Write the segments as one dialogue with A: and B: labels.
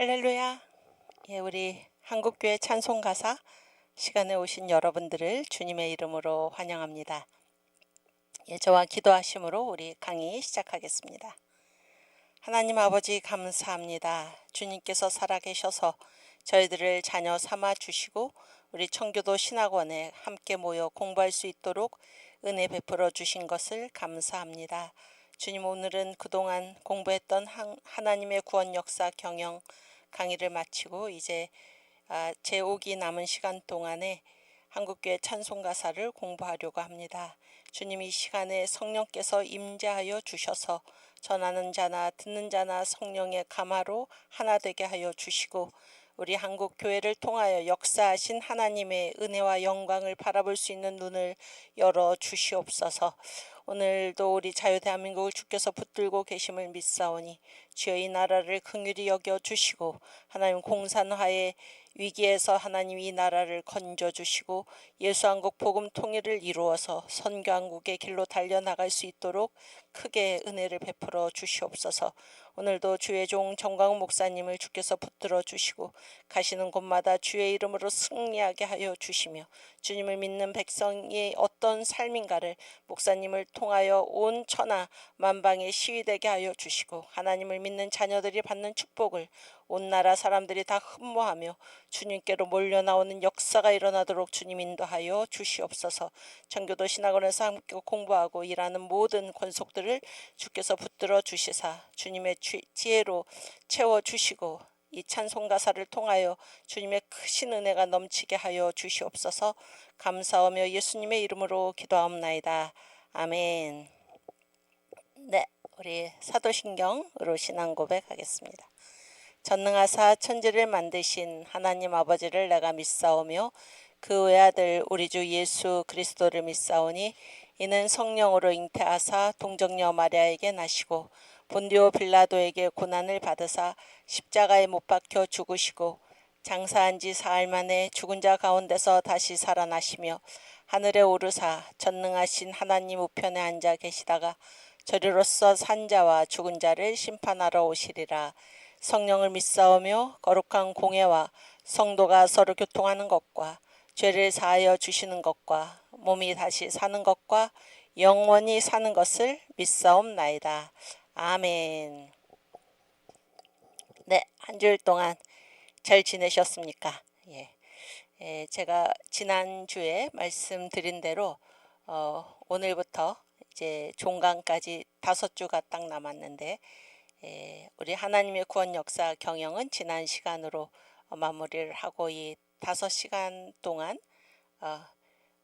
A: 할렐루야. 예, 우리 한국교회 찬송가사 시간에 오신 여러분들을 주님의 이름으로 환영합니다. 예, 저와 기도하심으로 우리 강의 시작하겠습니다. 하나님 아버지 감사합니다. 주님께서 살아계셔서 저희들을 자녀 삼아 주시고 우리 청교도 신학원에 함께 모여 공부할 수 있도록 은혜 베풀어 주신 것을 감사합니다. 주님, 오늘은 그동안 공부했던 하나님의 구원 역사 경영 강의를 마치고 이제 제5기 남은 시간 동안에 한국교회 찬송가사를 공부하려고 합니다. 주님, 이 시간에 성령께서 임재하여 주셔서 전하는 자나 듣는 자나 성령의 감화로 하나 되게 하여 주시고 우리 한국교회를 통하여 역사하신 하나님의 은혜와 영광을 바라볼 수 있는 눈을 열어 주시옵소서. 오늘도 우리 자유대한민국을 주께서 붙들고 계심을 믿사오니 주여 이 나라를 긍휼히 여겨 주시고 하나님 공산화의 위기에서 하나님 이 나라를 건져주시고 예수한국 복음 통일을 이루어서 선교한국의 길로 달려나갈 수 있도록 크게 은혜를 베풀어 주시옵소서. 오늘도 주의 종 정광훈 목사님을 주께서 붙들어 주시고 가시는 곳마다 주의 이름으로 승리하게 하여 주시며 주님을 믿는 백성이 어떤 삶인가를 목사님을 통하여 온 천하 만방에 시위되게 하여 주시고 하나님을 믿는 자녀들이 받는 축복을 온 나라 사람들이 다 흠모하며 주님께로 몰려나오는 역사가 일어나도록 주님 인도하여 주시옵소서. 청교도 신학원에서 함께 공부하고 일하는 모든 권속들을 주께서 붙들어 주시사 주님의 지혜로 채워주시고 이 찬송가사를 통하여 주님의 크신 은혜가 넘치게 하여 주시옵소서. 감사하며 예수님의 이름으로 기도하옵나이다. 아멘. 네, 우리 사도신경으로 신앙 고백하겠습니다. 전능하사 천지를 만드신 하나님 아버지를 내가 믿사오며 그 외아들 우리 주 예수 그리스도를 믿사오니 이는 성령으로 잉태하사 동정녀 마리아에게 나시고 본디오 빌라도에게 고난을 받으사 십자가에 못 박혀 죽으시고 장사한 지 사흘 만에 죽은 자 가운데서 다시 살아나시며 하늘에 오르사 전능하신 하나님 우편에 앉아 계시다가 저리로서 산 자와 죽은 자를 심판하러 오시리라. 성령을 믿사오며 거룩한 공예와 성도가 서로 교통하는 것과 죄를 사하여 주시는 것과 몸이 다시 사는 것과 영원히 사는 것을 믿사옵나이다. 아멘. 네, 한 주일 동안 잘 지내셨습니까? 제가 지난주에 말씀드린 대로 오늘부터 이제 종강까지 5주가 딱 남았는데 우리 하나님의 구원 역사 경영은 지난 시간으로 마무리를 하고 이 5시간 동안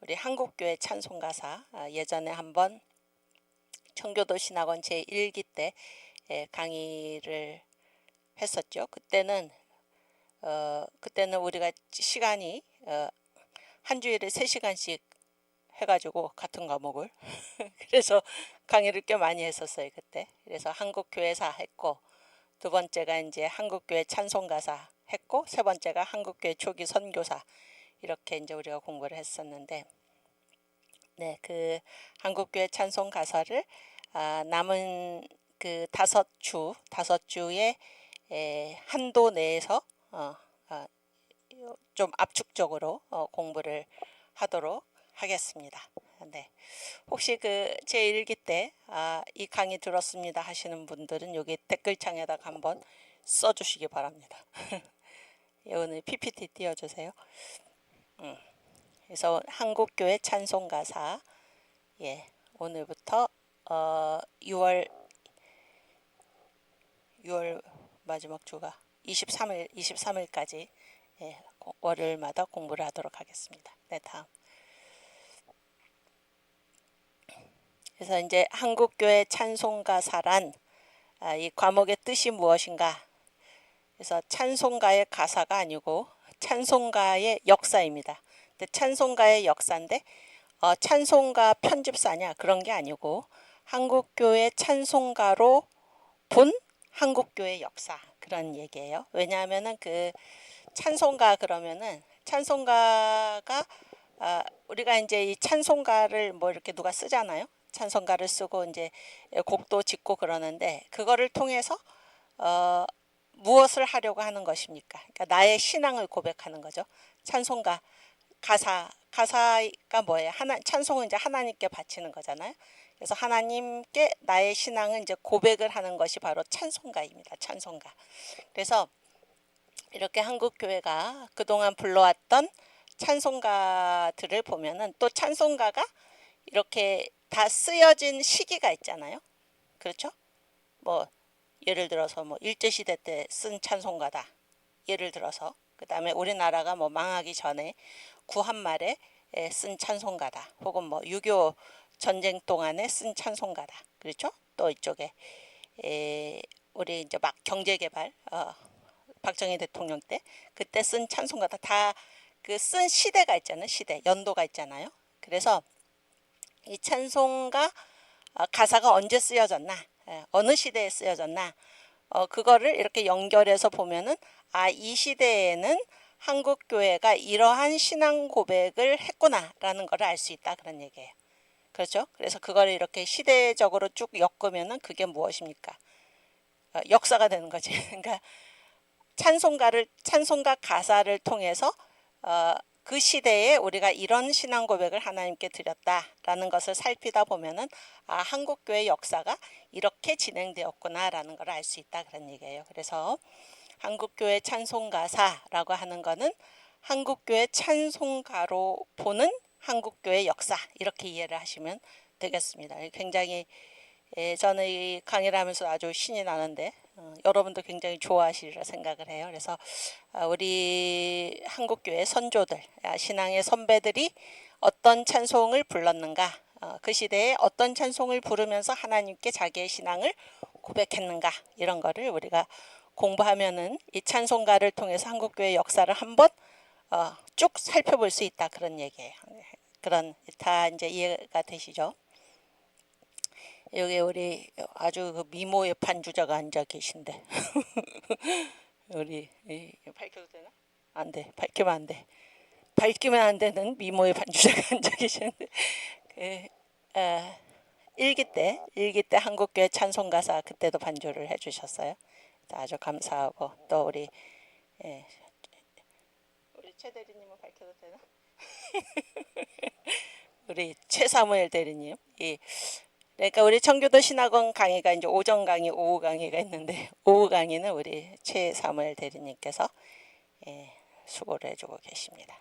A: 우리 한국교회 찬송가사 예전에 한번 청교도 신학원 제1기 때 강의를 했었죠. 그때는 우리가 시간이 한 주일에 3시간씩 해가지고 같은 과목을 그래서 강의를 꽤 많이 했었어요 그때. 그래서 한국교회사 했고, 두 번째가 이제 한국교회 찬송가사 했고, 세 번째가 한국교회 초기 선교사, 이렇게 이제 우리가 공부를 했었는데, 네, 그 한국교회 찬송가사를 남은 그 5주의 한도 내에서 좀 압축적으로 공부를 하도록 하겠습니다. 네. 혹시 그 제1기 때 이 강의 들었습니다 하시는 분들은 여기 댓글창에다가 한번 써주시기 바랍니다. 오늘 PPT 띄워주세요. 그래서 한국교회 찬송가사 오늘부터 6월 마지막 주가 23일까지 월요일마다 공부를 하도록 하겠습니다. 네, 다음. 그래서 이제 한국교회 찬송가사란 이 과목의 뜻이 무엇인가? 그래서 찬송가의 가사가 아니고 찬송가의 역사입니다. 근데 찬송가의 역사인데 찬송가 편집사냐 그런 게 아니고 한국교회 찬송가로 본 한국교회 역사, 그런 얘기예요. 왜냐하면은 그 찬송가 그러면은 찬송가가 우리가 이제 이 찬송가를 뭐 이렇게 누가 쓰잖아요. 찬송가를 쓰고 이제 곡도 짓고 그러는데 그거를 통해서 무엇을 하려고 하는 것입니까? 그러니까 나의 신앙을 고백하는 거죠. 찬송가 가사가 뭐예요? 찬송은 이제 하나님께 바치는 거잖아요. 그래서 하나님께 나의 신앙을 이제 고백을 하는 것이 바로 찬송가입니다. 찬송가. 그래서 이렇게 한국 교회가 그동안 불러왔던 찬송가들을 보면은 또 찬송가가 이렇게 다 쓰여진 시기가 있잖아요. 그렇죠? 뭐 예를 들어서 뭐 일제시대 때 쓴 찬송가다. 예를 들어서 그 다음에 우리나라가 뭐 망하기 전에 구한말에 쓴 찬송가다. 혹은 뭐 6.25 전쟁 동안에 쓴 찬송가다. 그렇죠? 또 이쪽에 우리 이제 막 경제개발 박정희 대통령 때 그때 쓴 찬송가다. 다 그 쓴 시대가 있잖아요. 시대 연도가 있잖아요. 그래서 이 찬송가 가사가 언제 쓰여졌나, 어느 시대에 쓰여졌나, 그거를 이렇게 연결해서 보면은 이 시대에는 한국 교회가 이러한 신앙 고백을 했구나라는 걸 알 수 있다 그런 얘기예요. 그렇죠? 그래서 그거를 이렇게 시대적으로 쭉 엮으면은 그게 무엇입니까? 역사가 되는 거지. 그러니까 찬송가 가사를 통해서 그 시대에 우리가 이런 신앙 고백을 하나님께 드렸다라는 것을 살피다 보면은 한국교회 역사가 이렇게 진행되었구나라는 걸 알 수 있다 그런 얘기예요. 그래서 한국교회 찬송가사라고 하는 거는 한국교회 찬송가로 보는 한국교회 역사 이렇게 이해를 하시면 되겠습니다. 굉장히 저는 이 강의를 하면서 아주 신이 나는데 여러분도 굉장히 좋아하시리라 생각을 해요. 그래서 우리 한국교회 선조들, 신앙의 선배들이 어떤 찬송을 불렀는가, 그 시대에 어떤 찬송을 부르면서 하나님께 자기의 신앙을 고백했는가, 이런 거를 우리가 공부하면은 이 찬송가를 통해서 한국교회 역사를 한번 쭉 살펴볼 수 있다 그런 얘기예요. 그런 다 이제 이해가 되시죠? 여기 우리 아주 그 미모의 반주자가 앉아 계신데 우리 밝혀도 되나? 안 돼. 밝히면 안 돼. 밝히면 안 되는 미모의 반주자가 앉아 계시는데 일기 때 한국교회 찬송가사 그때도 반주를 해주셨어요. 아주 감사하고 또 우리 최 대리님은 밝혀도 되나? 우리 최사무엘 대리님 그러니까 우리 청교도 신학원 강의가 이제 오전 강의, 오후 강의가 있는데 오후 강의는 우리 최사무엘 대리님께서 수고를 해주고 계십니다.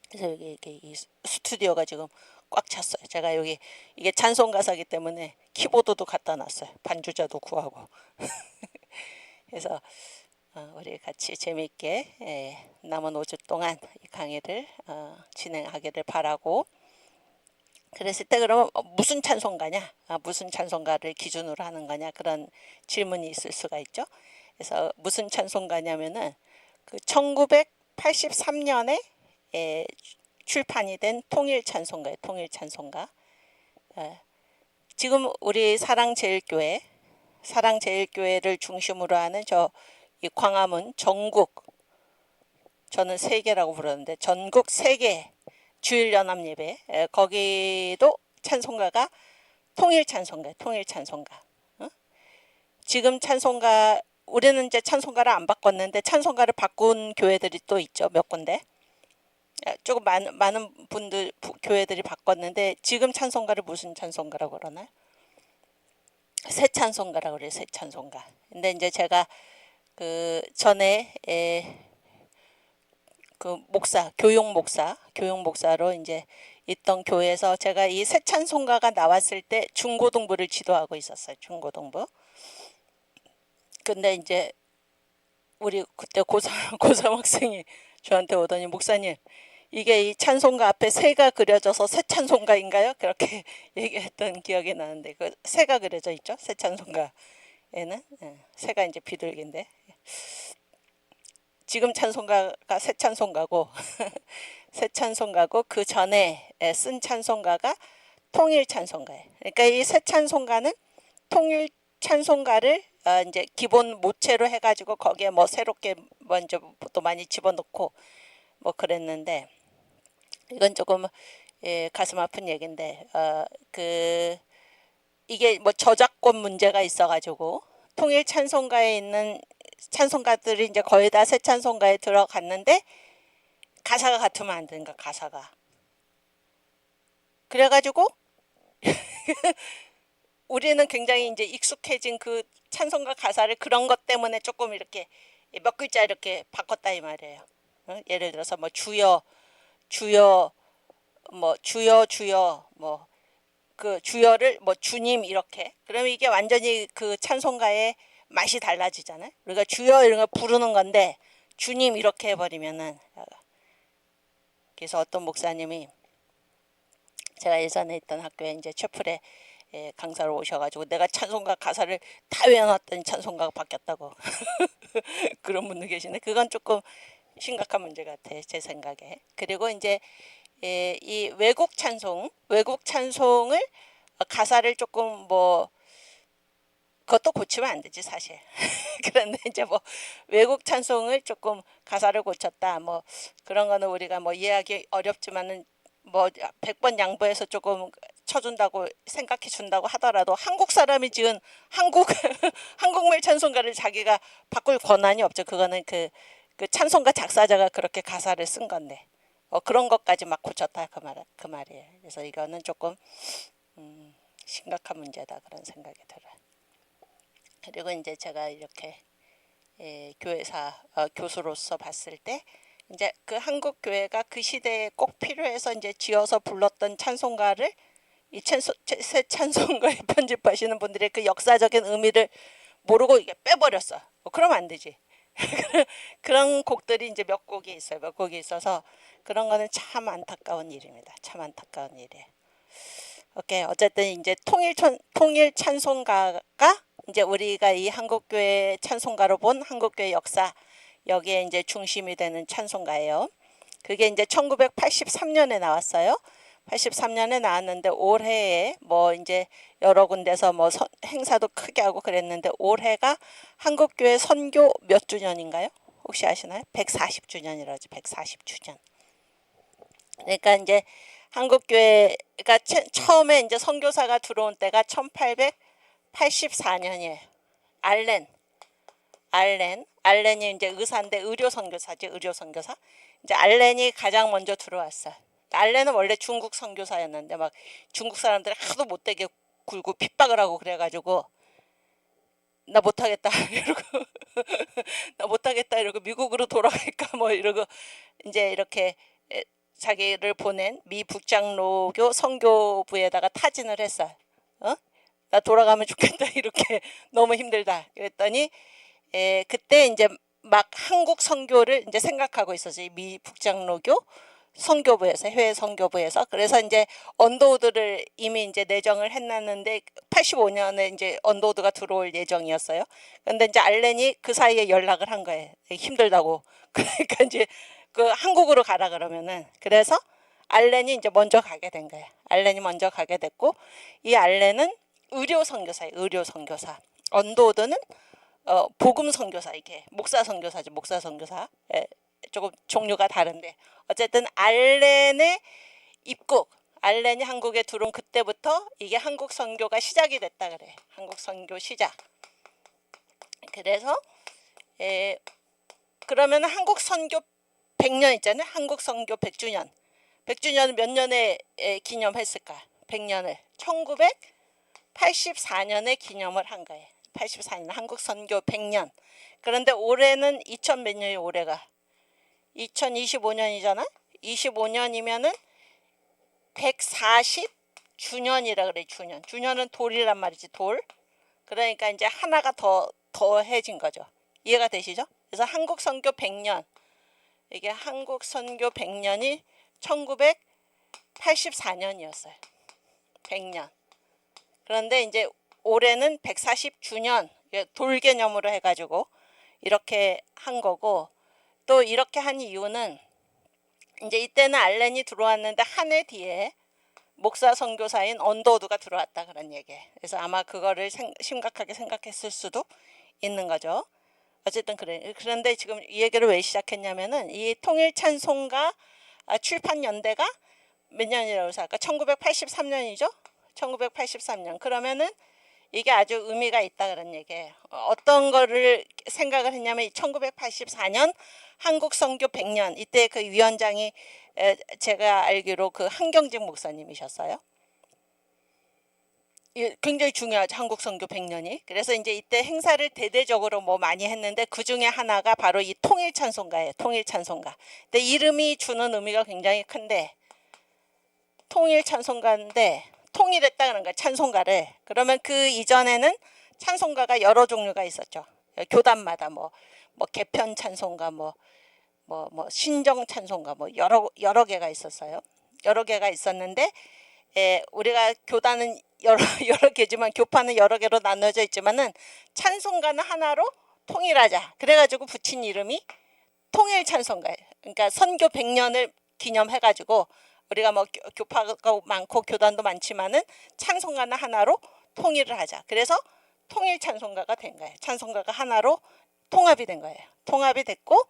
A: 그래서 여기 이렇게 이 스튜디오가 지금 꽉 찼어요. 제가 여기 이게 찬송 가사기 때문에 키보드도 갖다 놨어요. 반주자도 구하고. 그래서 우리 같이 재미있게 남은 5주 동안 이 강의를 진행하기를 바라고. 그랬을 때 그러면 무슨 찬송가냐, 무슨 찬송가를 기준으로 하는 거냐 그런 질문이 있을 수가 있죠. 그래서 무슨 찬송가냐면은 그 1983년에 출판이 된 통일 찬송가예요. 통일 찬송가. 지금 우리 사랑제일교회를 중심으로 하는 이 광화문 전국, 저는 세계라고 부르는데 전국 세계 주일연합예배 거기도 찬송가가 통일 찬송가. 지금 찬송가 우리는 이제 찬송가를 안 바꿨는데 찬송가를 바꾼 교회들이 또 있죠. 몇 군데. 조금 많은 교회들이 바꿨는데 지금 찬송가를 무슨 찬송가라고 그러나요? 새 찬송가라고 그래요. 새 찬송가. 근데 이제 제가 그 전에 그 교육 목사로 이제 있던 교회에서 제가 이 새 찬송가가 나왔을 때 중고등부를 지도하고 있었어요. 중고등부. 근데 이제 우리 그때 고3 학생이 저한테 오더니 목사님 이게 이 찬송가 앞에 새가 그려져서 새 찬송가인가요? 그렇게 얘기했던 기억이 나는데 그 새가 그려져 있죠. 새 찬송가에는 새가 이제 비둘기인데 지금 찬송가가 새 찬송가고 새 찬송가고 그 전에 쓴 찬송가가 통일 찬송가예요. 그러니까 이 새 찬송가는 통일 찬송가를 이제 기본 모체로 해가지고 거기에 뭐 새롭게 먼저 또 많이 집어넣고 뭐 그랬는데 이건 조금 가슴 아픈 얘기인데 이게 뭐 저작권 문제가 있어가지고 통일 찬송가에 있는 찬송가들이 이제 거의 다 새 찬송가에 들어갔는데 가사가 같으면 안 되는 거야, 가사가. 그래가지고 우리는 굉장히 이제 익숙해진 그 찬송가 가사를 그런 것 때문에 조금 이렇게 몇 글자 이렇게 바꿨다 이 말이에요. 예를 들어서 뭐 주여 주여 뭐 주여 주여 뭐 그 주여를 뭐 주님 이렇게 그러면 이게 완전히 그 찬송가의 맛이 달라지잖아요. 우리가 주여 이런 거 부르는 건데 주님 이렇게 해버리면은 그래서 어떤 목사님이 제가 예전에 있던 학교에 이제 채플에 강사로 오셔가지고 내가 찬송가 가사를 다 외워놨더니 찬송가가 바뀌었다고 그런 분도 계시네. 그건 조금 심각한 문제 같아 제 생각에. 그리고 이제 이 외국 찬송을 가사를 조금 뭐 그것도 고치면 안 되지 사실. 그런데 이제 뭐 외국 찬송을 조금 가사를 고쳤다 뭐 그런 거는 우리가 뭐 이해하기 어렵지만은 뭐 100번 양보해서 조금 쳐준다고 생각해 준다고 하더라도 한국 사람이 지은 한국말 찬송가를 자기가 바꿀 권한이 없죠. 그거는 그 찬송가 작사자가 그렇게 가사를 쓴 건데 그런 것까지 막 고쳤다 그 말이에요. 그래서 이거는 조금 심각한 문제다 그런 생각이 들어요. 그리고 이제 제가 이렇게 교회사 교수로서 봤을 때 이제 그 한국 교회가 그 시대에 꼭 필요해서 이제 지어서 불렀던 찬송가를 이 새 찬송가에 편집하시는 분들의 그 역사적인 의미를 모르고 이게 빼버렸어. 그러면 안 되지. 그런 곡들이 이제 몇 곡이 있어요. 몇 곡이 있어서 그런 거는 참 안타까운 일입니다. 참 안타까운 일이에요. 오케이. 어쨌든 이제 통일 찬송가가 이제 우리가 이 한국교회 찬송가로 본 한국교회 역사 여기에 이제 중심이 되는 찬송가예요. 그게 이제 1983년에 나왔어요. 83년에 나왔는데 올해에 뭐 이제 여러 군데서 뭐 행사도 크게 하고 그랬는데 올해가 한국교회 선교 몇 주년인가요? 혹시 아시나요? 140주년이라지 140주년. 그러니까 이제 한국교회가 처음에 이제 선교사가 들어온 때가 1884년이에요. 알렌이 이제 의사인데 의료 선교사지, 의료 선교사. 이제 알렌이 가장 먼저 들어왔어. 알렌은 원래 중국 선교사였는데 막 중국 사람들이 하도 못되게 굴고 핍박을 하고 그래가지고 나 못하겠다 이러고 나 못하겠다 이러고 미국으로 돌아갈까 뭐 이러고 이제 이렇게 자기를 보낸 미 북장로교 선교부에다가 타진을 했어. 나 돌아가면 좋겠다 이렇게 너무 힘들다 그랬더니 그때 이제 막 한국 선교를 이제 생각하고 있었어요. 미 북장로교 선교부에서 해외 선교부에서. 그래서 이제 언도우드를 이미 이제 내정을 해놨는데 85년에 이제 언도우드가 들어올 예정이었어요. 그런데 이제 알렌이 그 사이에 연락을 한 거예요. 힘들다고. 그러니까 이제 그 한국으로 가라 그러면은 그래서 알렌이 이제 먼저 가게 된 거예요. 알렌이 먼저 가게 됐고 이 알렌은 의료 선교사예요. 의료 선교사. 언도우드는 복음 선교사 이게 목사 선교사죠. 목사 선교사. 조금 종류가 다른데 어쨌든 알렌의 입국, 알렌이 한국에 들어온 그때부터 이게 한국 선교가 시작이 됐다 그래. 한국 선교 시작. 그래서 그러면 한국 선교 100년 있잖아요. 한국 선교 100주년. 100주년은 몇 년에 기념했을까? 100년을 1984년에 기념을 한 거예요. 84년 한국 선교 100년. 그런데 올해는 2000 몇 년이 올해가 2025년이잖아. 25년이면은 140주년이라 그래. 주년은 돌이란 말이지. 돌. 그러니까 이제 하나가 더해진 거죠. 이해가 되시죠? 그래서 한국 선교 100년. 이게 한국 선교 100년이 1984년이었어요. 100년. 그런데 이제 올해는 140주년 돌 개념으로 해가지고 이렇게 한 거고 또 이렇게 한 이유는 이제 이때는 알렌이 들어왔는데 한 해 뒤에 목사 선교사인 언도우드가 들어왔다 그런 얘기예요. 그래서 아마 그거를 심각하게 생각했을 수도 있는 거죠. 어쨌든 그래. 그런데 지금 이 얘기를 왜 시작했냐면은 이 통일 찬송가 출판 연대가 몇 년이라고 생각할까? 1983년이죠. 1983년. 그러면은 이게 아주 의미가 있다 그런 얘기예요. 어떤 거를 생각을 했냐면 1984년 한국 선교 100년 이때 그 위원장이 제가 알기로 그 한경직 목사님이셨어요. 굉장히 중요하죠. 한국 선교 100년이. 그래서 이제 이때 행사를 대대적으로 뭐 많이 했는데 그 중에 하나가 바로 이 통일 찬송가예요. 통일 찬송가. 근데 이름이 주는 의미가 굉장히 큰데 통일 찬송가인데 통일했다 그런 거야. 찬송가를. 그러면 그 이전에는 찬송가가 여러 종류가 있었죠. 교단마다 뭐 개편 찬송가 뭐 신정 찬송가 뭐 여러 개가 있었어요. 여러 개가 있었는데 우리가 교단은 여러 개지만 교파는 여러 개로 나눠져 있지만은 찬송가는 하나로 통일하자. 그래가지고 붙인 이름이 통일 찬송가예요. 그러니까 선교 100년을 기념해가지고 우리가 뭐 교파가 많고 교단도 많지만은 찬송가는 하나로 통일을 하자. 그래서 통일 찬송가가 된 거예요. 찬송가가 하나로 통합이 된 거예요. 통합이 됐고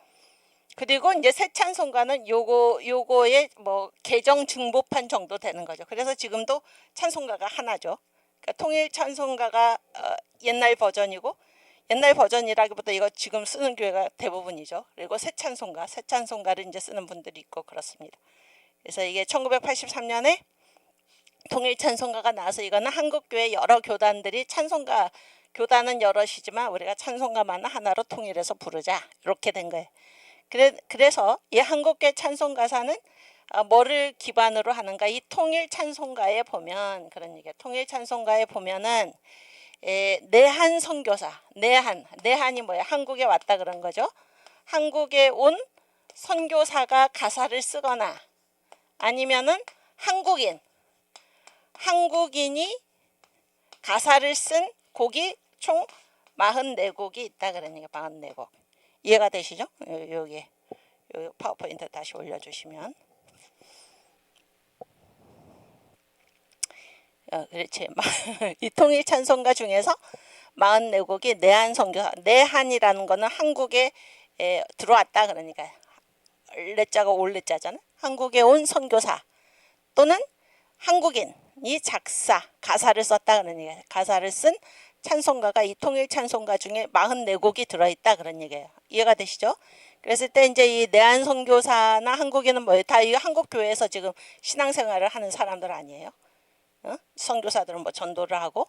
A: 그리고 이제 새 찬송가는 요거의 뭐 개정 증보판 정도 되는 거죠. 그래서 지금도 찬송가가 하나죠. 그러니까 통일 찬송가가 옛날 버전이고 옛날 버전이라기보다 이거 지금 쓰는 교회가 대부분이죠. 그리고 새 찬송가를 이제 쓰는 분들이 있고 그렇습니다. 그래서 이게 1983년에 통일 찬송가가 나와서 이거는 한국교회 여러 교단들이 찬송가 교단은 여럿이지만 우리가 찬송가만 하나로 통일해서 부르자 이렇게 된 거예요. 그래서 이 한국교회 찬송가사는 뭐를 기반으로 하는가? 이 통일 찬송가에 보면 그런 얘기예요. 통일 찬송가에 보면은 내한 선교사, 내한이 뭐야? 한국에 왔다 그런 거죠. 한국에 온 선교사가 가사를 쓰거나 아니면은 한국인이 가사를 쓴 곡이 총 44곡이 있다 그런 얘기예요. 44곡. 이해가 되시죠? 여기 파워포인트 다시 올려주시면 그렇지. 이 통일 찬송가 중에서 44곡이 내한 선교사, 내한이라는 거는 한국에 들어왔다 그러니까 레자가 올레자잖아. 한국에 온 선교사 또는 한국인이 가사를 썼다 그러니까 가사를 쓴 찬송가가 이 통일 찬송가 중에 44곡이 들어있다 그런 얘기예요. 이해가 되시죠? 그랬을 때 이제 이 내한 선교사나 한국인은 뭐예요? 다 이 한국 교회에서 지금 신앙생활을 하는 사람들 아니에요? 선교사들은 뭐 전도를 하고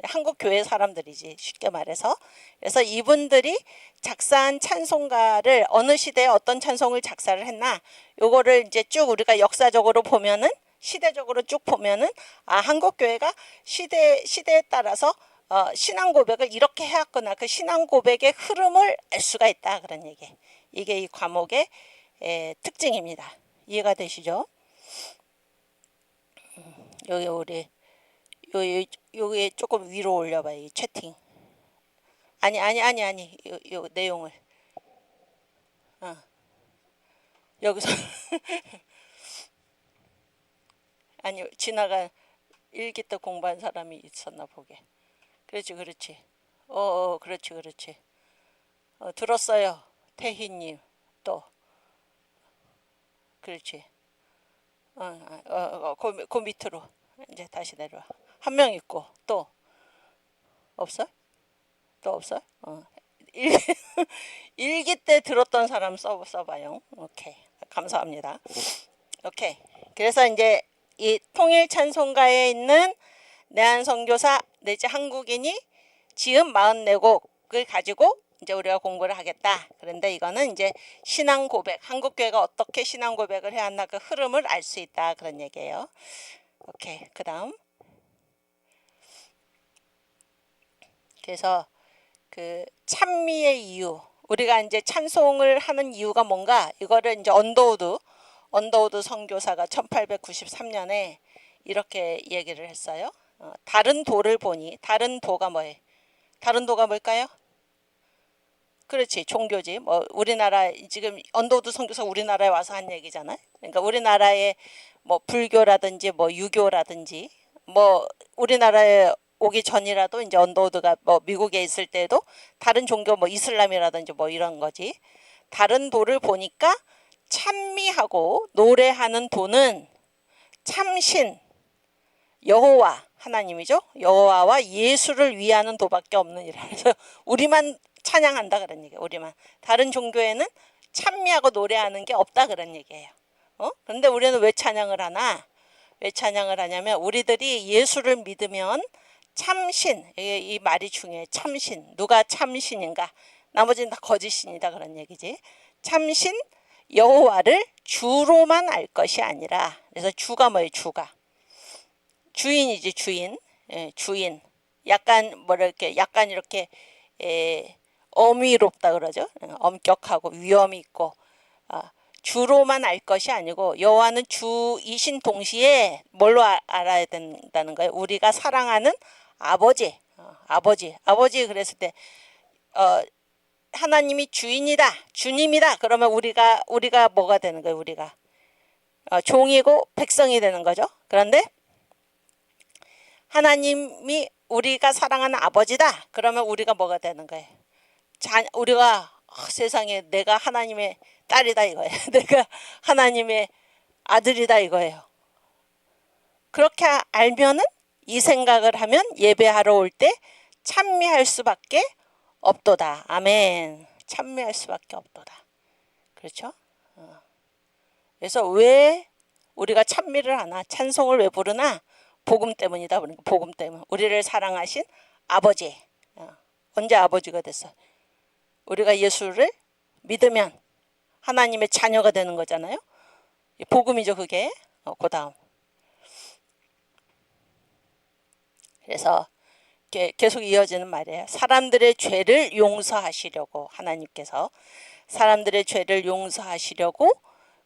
A: 한국 교회 사람들이지 쉽게 말해서. 그래서 이분들이 작사한 찬송가를 어느 시대에 어떤 찬송을 작사를 했나 요거를 이제 쭉 우리가 역사적으로 보면은 시대적으로 쭉 보면은 한국 교회가 시대에 따라서 신앙 고백을 이렇게 해왔구나. 그 신앙 고백의 흐름을 알 수가 있다 그런 얘기. 이게 이 과목의 특징입니다. 이해가 되시죠? 여기 우리 여기 조금 위로 올려봐요. 이 채팅. 아니 요 내용을 여기서 아니 지나간 일기 때 공부한 사람이 있었나 보게. 그렇지 그렇지. 들었어요. 태희님 또 그렇지. 그 밑으로 이제 다시 내려와. 한 명 있고 또 없어? 또 없어? 일기 때 들었던 사람 써봐요. 오케이. 감사합니다. 오케이. 그래서 이제 이 통일 찬송가에 있는 내한 선교사 내지 한국인이 지은 44곡을 가지고 이제 우리가 공부를 하겠다. 그런데 이거는 이제 신앙 고백, 한국 교회가 어떻게 신앙 고백을 해왔나 그 흐름을 알 수 있다 그런 얘기예요. 오케이. 그다음. 그래서 그 찬미의 이유, 우리가 이제 찬송을 하는 이유가 뭔가 이거를 이제 언더우드 선교사가 1893년에 이렇게 얘기를 했어요. 다른 도를 보니 다른 도가 뭐예요? 다른 도가 뭘까요? 그렇지, 종교지. 뭐 우리나라 지금 언더우드 선교사 우리나라에 와서 한 얘기잖아요. 그러니까 우리나라에 뭐 불교라든지 뭐 유교라든지 뭐 우리나라에 오기 전이라도 이제 언더우드가 뭐 미국에 있을 때도 다른 종교 뭐 이슬람이라든지 뭐 이런 거지. 다른 도를 보니까 찬미하고 노래하는 도는 참신, 여호와 하나님이죠. 여호와와 예수를 위하는 도밖에 없는 이라. 그래서 우리만 찬양한다 그런 얘기예요. 우리만. 다른 종교에는 찬미하고 노래하는 게 없다 그런 얘기예요. 그런데 우리는 왜 찬양을 하나? 왜 찬양을 하냐면 우리들이 예수를 믿으면 참신, 이 말이 중요해. 참신. 누가 참신인가? 나머지는 다 거짓신이다 그런 얘기지. 참신 여호와를 주로만 알 것이 아니라. 그래서 주가 뭐예요? 주가. 주인이지 주인. 예, 주인. 약간 약간 이렇게 어미롭다 그러죠. 엄격하고 위엄이 있고. 주로만 알 것이 아니고 여호와는 주이신 동시에 뭘로 알아야 된다는 거예요? 우리가 사랑하는 아버지. 아버지 그랬을 때 하나님이 주인이다, 주님이다. 그러면 우리가 뭐가 되는 거예요? 우리가 종이고 백성이 되는 거죠. 그런데 하나님이 우리가 사랑하는 아버지다. 그러면 우리가 뭐가 되는 거예요? 우리가 세상에 내가 하나님의 딸이다 이거예요. 내가 하나님의 아들이다 이거예요. 그렇게 알면은 이 생각을 하면 예배하러 올 때 찬미할 수밖에 없도다. 아멘. 찬미할 수밖에 없도다. 그렇죠? 그래서 왜 우리가 찬미를 하나? 찬송을 왜 부르나? 복음 때문이다. 그러니까 복음 때문. 우리를 사랑하신 아버지. 언제 아버지가 됐어? 우리가 예수를 믿으면 하나님의 자녀가 되는 거잖아요. 복음이죠 그게. 그 다음. 그래서 계속 이어지는 말이에요. 사람들의 죄를 용서하시려고 하나님께서 사람들의 죄를 용서하시려고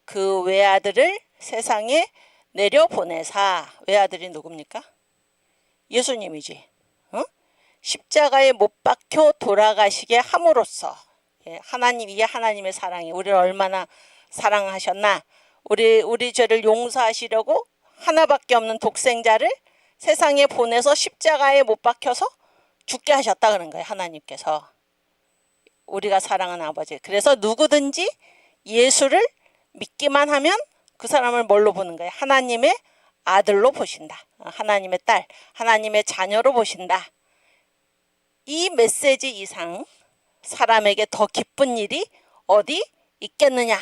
A: 그 외아들을 세상에 내려보내사. 외아들이 누굽니까? 예수님이지. 십자가에 못 박혀 돌아가시게 함으로써 이게 하나님의 사랑이 우리를 얼마나 사랑하셨나. 우리 죄를 용서하시려고 하나밖에 없는 독생자를 세상에 보내서 십자가에 못 박혀서 죽게 하셨다 그런 거예요. 하나님께서. 우리가 사랑하는 아버지. 그래서 누구든지 예수를 믿기만 하면 그 사람을 뭘로 보는 거예요? 하나님의 아들로 보신다. 하나님의 딸, 하나님의 자녀로 보신다. 이 메시지 이상 사람에게 더 기쁜 일이 어디 있겠느냐.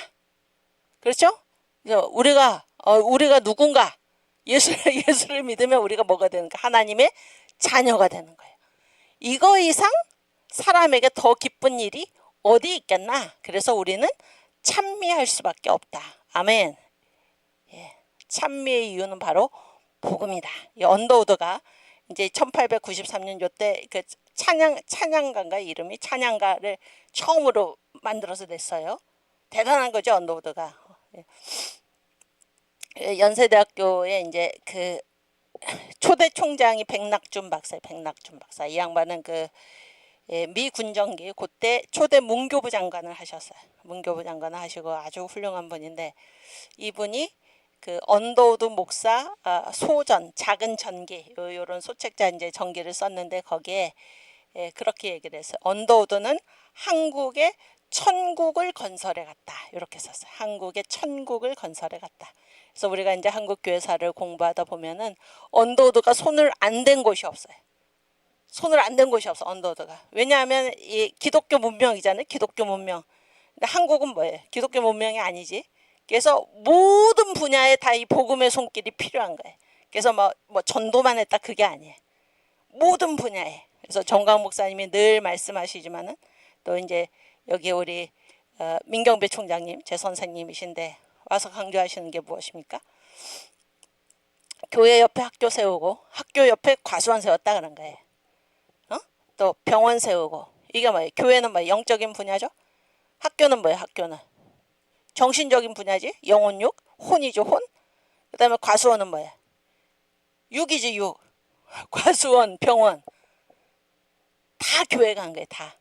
A: 그렇죠? 우리가 누군가 예수를 믿으면 우리가 뭐가 되는가? 하나님의 자녀가 되는 거예요. 이거 이상 사람에게 더 기쁜 일이 어디 있겠나? 그래서 우리는 찬미할 수밖에 없다. 아멘. 예, 찬미의 이유는 바로 복음이다. 이 언더우드가 이제 1893년 요때 그 찬양가인가 이름이 찬양가를 처음으로 만들어서 냈어요. 대단한 거죠 언더우드가. 연세대학교에 이제 그 초대 총장이 백낙준 박사. 이 양반은 미 군정기 그때 초대 문교부 장관을 하셨어요. 문교부 장관을 하시고 아주 훌륭한 분인데 이분이 그 언더우드 목사 소전 작은 전기 요런 소책자 이제 전기를 썼는데 거기에 그렇게 얘기를 했어요. 언더우드는 한국의 천국을 건설해 갔다. 이렇게 썼어요. 한국의 천국을 건설해 갔다. 그래서 우리가 이제 한국 교회사를 공부하다 보면은 언더우드가 손을 안 댄 곳이 없어요. 손을 안 댄 곳이 없어 언더우드가. 왜냐하면 이 기독교 문명이잖아요. 기독교 문명. 근데 한국은 뭐예요? 기독교 문명이 아니지. 그래서 모든 분야에 다 이 복음의 손길이 필요한 거예요. 그래서 뭐 전도만 했다 그게 아니에요. 모든 분야에. 그래서 정광 목사님이 늘 말씀하시지만은 또 이제 여기 우리 민경배 총장님 제 선생님이신데 와서 강조하시는 게 무엇입니까? 교회 옆에 학교 세우고 학교 옆에 과수원 세웠다 그런 거예요. 또 병원 세우고. 이게 뭐예요? 교회는 뭐예요? 영적인 분야죠. 학교는 뭐예요? 학교는 정신적인 분야지. 영혼육, 혼이죠. 혼. 그 다음에 과수원은 뭐예요? 육이지 육. 과수원, 병원 다 교회가 한 거예요. 다.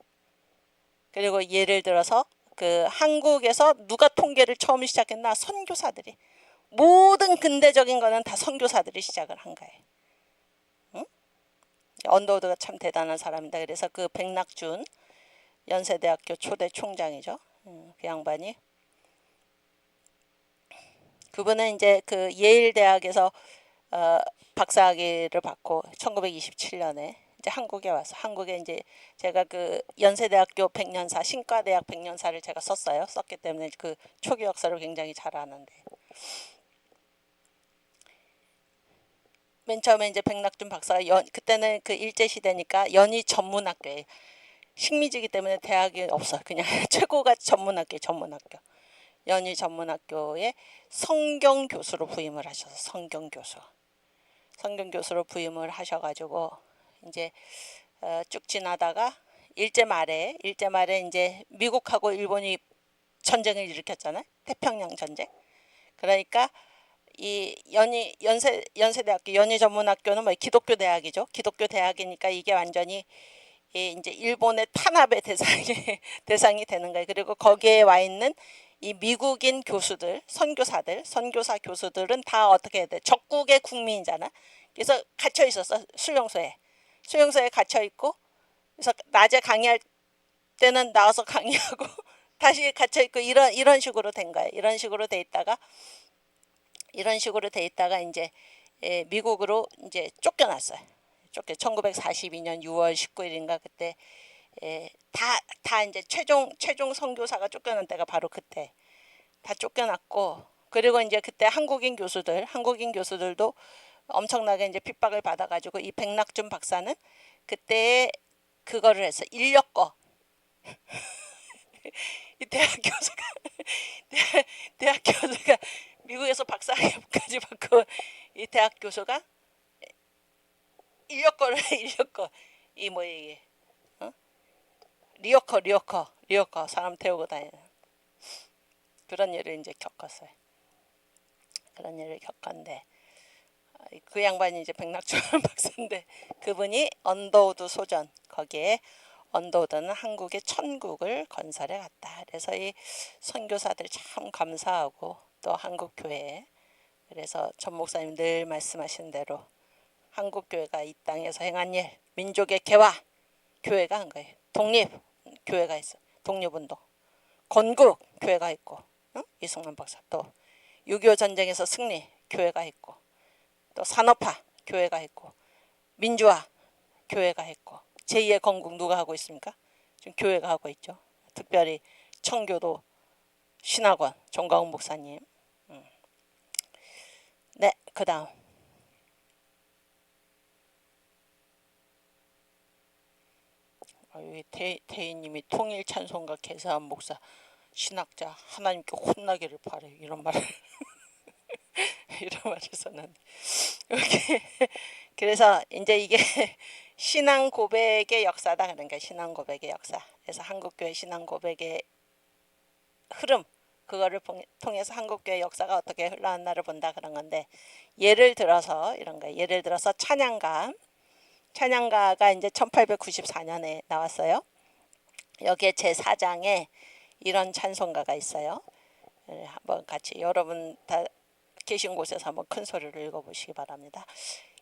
A: 그리고 예를 들어서 그 한국에서 누가 통계를 처음 시작했나? 선교사들이. 모든 근대적인 거는 다 선교사들이 시작을 한 거예요. 응? 언더우드가 참 대단한 사람이다. 그래서 그 백낙준 연세대학교 초대 총장이죠. 그 양반이. 그분은 이제 그 예일 대학에서 박사학위를 받고 1927년에 이제 한국에 와서 한국에 이제 제가 그 연세대학교 백년사 신과대학 백년사를 제가 썼기 때문에 그 초기 역사를 굉장히 잘 아는데 맨 처음에 이제 백낙준 박사가 그때는 그 일제 시대니까 연희 전문학교에 식민지기 때문에 대학이 없어 그냥 최고가 전문학교 연희 전문학교에 성경 교수로 부임을 하셔서 성경 교수로 부임을 하셔가지고 이제 쭉 지나다가 일제 말에 이제 미국하고 일본이 전쟁을 일으켰잖아요. 태평양 전쟁. 그러니까 이 연세대학교 연희 전문학교는 뭐 기독교 대학이죠. 기독교 대학이니까 이게 완전히 이제 일본의 탄압의 대상이 되는 거예요. 그리고 거기에 와 있는 이 미국인 교수들, 선교사 교수들은 다 어떻게 해야 돼? 적국의 국민이잖아. 그래서 갇혀 있었어. 수용소에 갇혀 있고, 그래서 낮에 강의할 때는 나와서 강의하고 다시 갇혀 있고 이런 식으로 된 거예요. 이런 식으로 돼 있다가 이제 미국으로 이제 쫓겨났어요. 1942년 6월 19일인가 그때 다 이제 최종 선교사가 쫓겨난 때가 바로 그때 다 쫓겨났고, 그리고 이제 그때 한국인 교수들도 엄청나게 이제 핍박을 받아가지고 이 백낙준 박사는 그때 그거를 했어. 인력거. 이 대학 교수가 미국에서 박사학위까지 받고 이 대학 교수가 인력거 이 뭐 이게 리어커 사람 태우고 다니는 그런 일을 이제 겪었어요. 그런 일을 겪었는데 그 양반이 이제 백낙준 박사인데 그분이 언더우드 소전 거기에 언더우드는 한국의 천국을 건설해 갔다. 그래서 이 선교사들 참 감사하고 또 한국 교회 그래서 전 목사님 늘 말씀하신 대로 한국 교회가 이 땅에서 행한 일 민족의 개화 교회가 한 거예요. 독립 교회가 있어. 독립운동 건국 교회가 있고 이승만 박사 또 6.25 전쟁에서 승리 교회가 있고 또 산업화 교회가 있고 민주화 교회가 있고 제2의 건국 누가 하고 있습니까? 지금 교회가 하고 있죠. 특별히 청교도 신학원 정광훈 목사님. 네, 그 다음 태희님이 통일 찬송가 개사한 목사 신학자 하나님께 혼나기를 바래 이런 말을 썼는데 그래서 이제 이게 신앙 고백의 역사다. 그러니까 신앙 고백의 역사. 그래서 한국교회 신앙 고백의 흐름 그거를 통해서 한국교회 역사가 어떻게 흘러왔나를 본다 그런 건데 예를 들어서 이런 거예요. 예를 들어서 찬양가가 이제 1894년에 나왔어요. 여기에 제4장에 이런 찬송가가 있어요. 한번 같이 여러분 다 계신 곳에서 한번 큰 소리로 읽어보시기 바랍니다.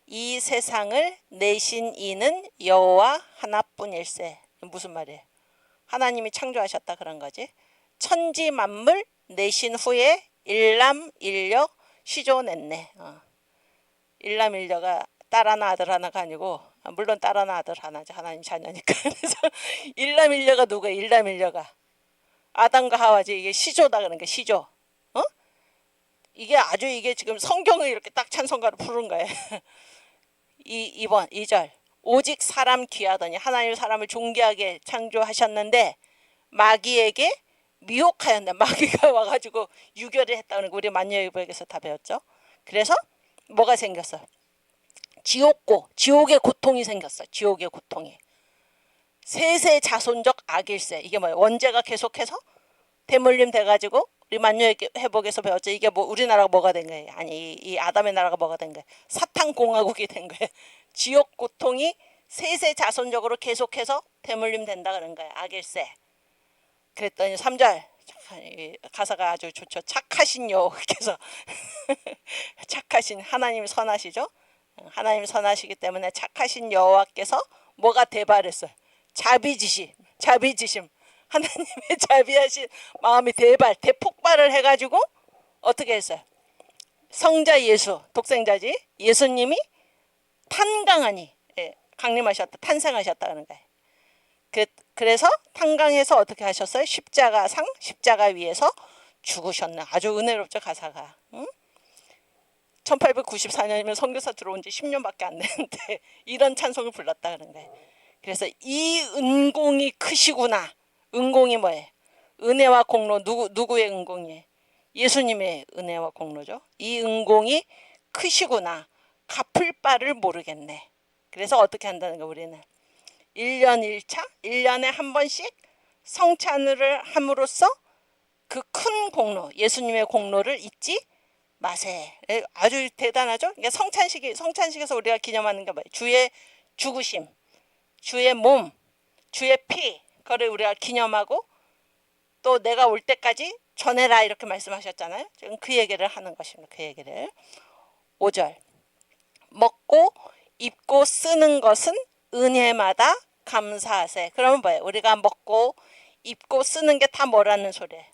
A: 이 세상을 내신 이는 여호와 하나뿐일세. 무슨 말이에요? 하나님이 창조하셨다 그런 거지. 천지 만물 내신 후에 일남일녀 시조냈네. 일남일녀가 딸 하나 아들 하나가 아니고 물론 딸 하나 아들 하나지 하나님 자녀니까. 그래서 일남일녀가 누구예요? 일남일녀가 아담과 하와지. 이게 시조다 그러니까 시조. 이게 지금 성경을 이렇게 딱 찬송가로 부른 거예요. 2절 오직 사람 귀하더니 하나님 사람을 존귀하게 창조하셨는데 마귀에게 미혹하였네. 마귀가 와가지고 유결을 했다는 거 우리 만유예보에서 다 배웠죠. 그래서 뭐가 생겼어? 지옥의 고통이 생겼어. 지옥의 고통이 세세 자손적 악일세. 이게 뭐예요? 원죄가 계속해서 대물림 돼가지고 우리 만유회복에서 배웠죠. 이게 뭐 우리나라가 뭐가 된 거예요? 아니 이 아담의 나라가 뭐가 된 거예요? 사탄 공화국이 된 거예요. 지옥 고통이 세세 자손적으로 계속해서 대물림 된다 그런 거예요. 악일세. 그랬더니 3절 가사가 아주 좋죠. 착하신 여호와께서 착하신 하나님이 선하시죠. 하나님이 선하시기 때문에 착하신 여호와께서 뭐가 대발했어요? 자비지심 하나님의 자비하신 마음이 대폭발을 해가지고 어떻게 했어요? 성자 예수, 독생자지. 예수님이 탄강하니, 예, 강림하셨다, 탄생하셨다는 거예요. 그래서 탄강해서 어떻게 하셨어요? 십자가 위에서 죽으셨네. 아주 은혜롭죠, 가사가. 응? 1894년이면 선교사 들어온 지 10년밖에 안 됐는데 이런 찬송을 불렀다 그런 거예요. 그래서 이 은공이 크시구나. 은공이 뭐예요? 은혜와 공로. 누구의 은공이에요? 예수님의 은혜와 공로죠. 이 은공이 크시구나. 갚을 바를 모르겠네. 그래서 어떻게 한다는 거 우리는 1년 1차 1년에 한 번씩 성찬을 함으로써 그 큰 공로, 예수님의 공로를 잊지 마세. 아주 대단하죠? 그러니까 성찬식에서 우리가 기념하는 게 뭐예요? 주의 죽으심, 주의 몸, 주의 피, 그거를 우리가 기념하고 또 내가 올 때까지 전해라 이렇게 말씀하셨잖아요. 지금 그 얘기를 하는 것입니다. 그 얘기를. 5절. 먹고 입고 쓰는 것은 은혜마다 감사하세. 그러면 뭐예요? 우리가 먹고 입고 쓰는 게 다 뭐라는 소리예요?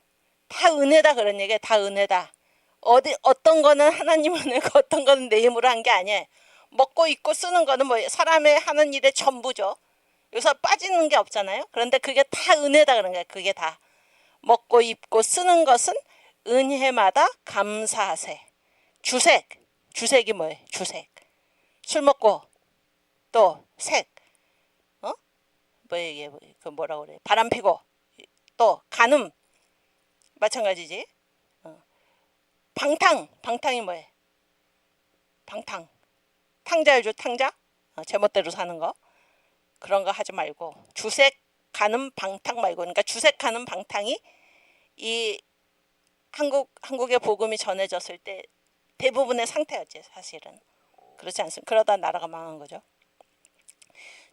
A: 다 은혜다 그런 얘기예요. 다 은혜다. 어떤 거는 하나님 은혜고 어떤 거는 내 힘으로 한 게 아니에요. 먹고 입고 쓰는 거는 뭐예요? 사람의 하는 일의 전부죠. 여기서 빠지는 게 없잖아요. 그런데 그게 다 은혜다 그런 거예요. 그게 다. 먹고 입고 쓰는 것은 은혜마다 감사하세. 주색이 뭐예요? 주색. 술 먹고 또 색. 이게 그 뭐라고 그래? 바람 피고 또 간음 마찬가지지. 방탕이 뭐예요? 방탕. 탕자 알죠? 탕자? 제멋대로 사는 거. 그런 거 하지 말고 주색 간음 방탕 말고, 그러니까 주색 간음 방탕이 이 한국의 복음이 전해졌을 때 대부분의 상태였지 사실은. 그렇지 않습니까? 그러다 나라가 망한 거죠.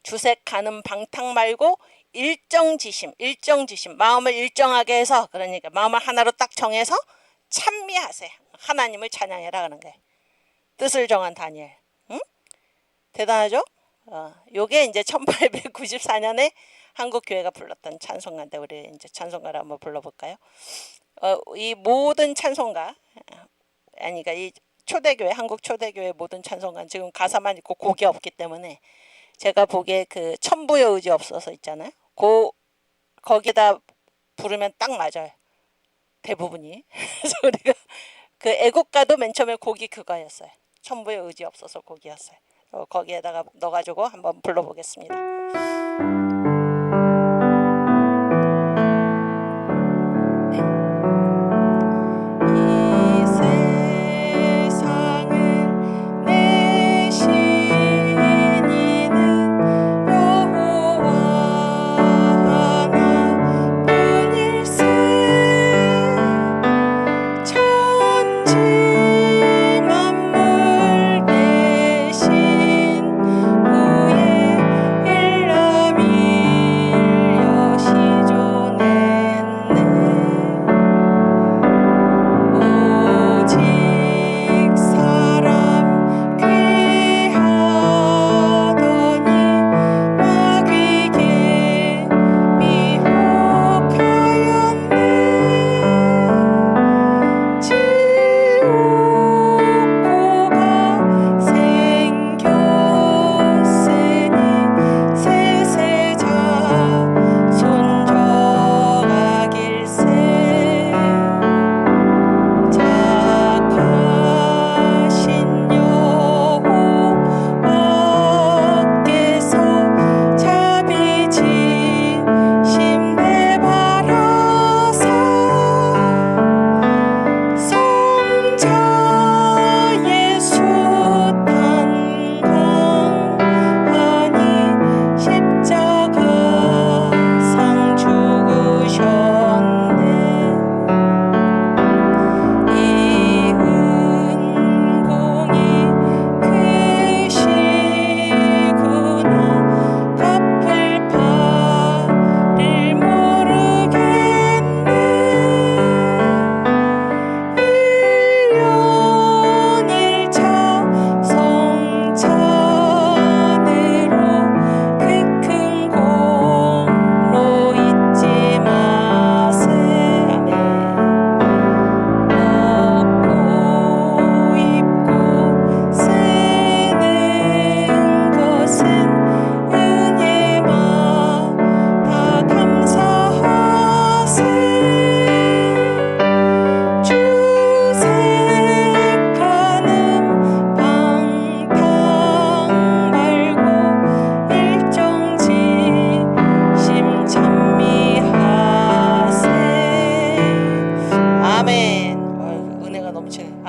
A: 주색 간음 방탕 말고 일정지심, 마음을 일정하게 해서, 그러니까 마음을 하나로 딱 정해서 찬미하세. 하나님을 찬양해라 그런 거예요. 뜻을 정한 다니엘. 응? 대단하죠? 요게 이제 1894년에 한국 교회가 불렀던 찬송가인데 우리 이제 찬송가를 한번 불러볼까요? 이 모든 찬송가, 그러니까 이 초대교회, 한국 초대교회 모든 찬송가 지금 가사만 있고 곡이 없기 때문에 제가 보기에 그 천부의 의지 없어서 있잖아요. 거기다 부르면 딱 맞아요. 대부분이. 그래서 우리가 그 애국가도 맨 처음에 곡이 그거였어요. 천부의 의지 없어서 곡이었어요. 거기에다가 넣어가지고 한번 불러보겠습니다.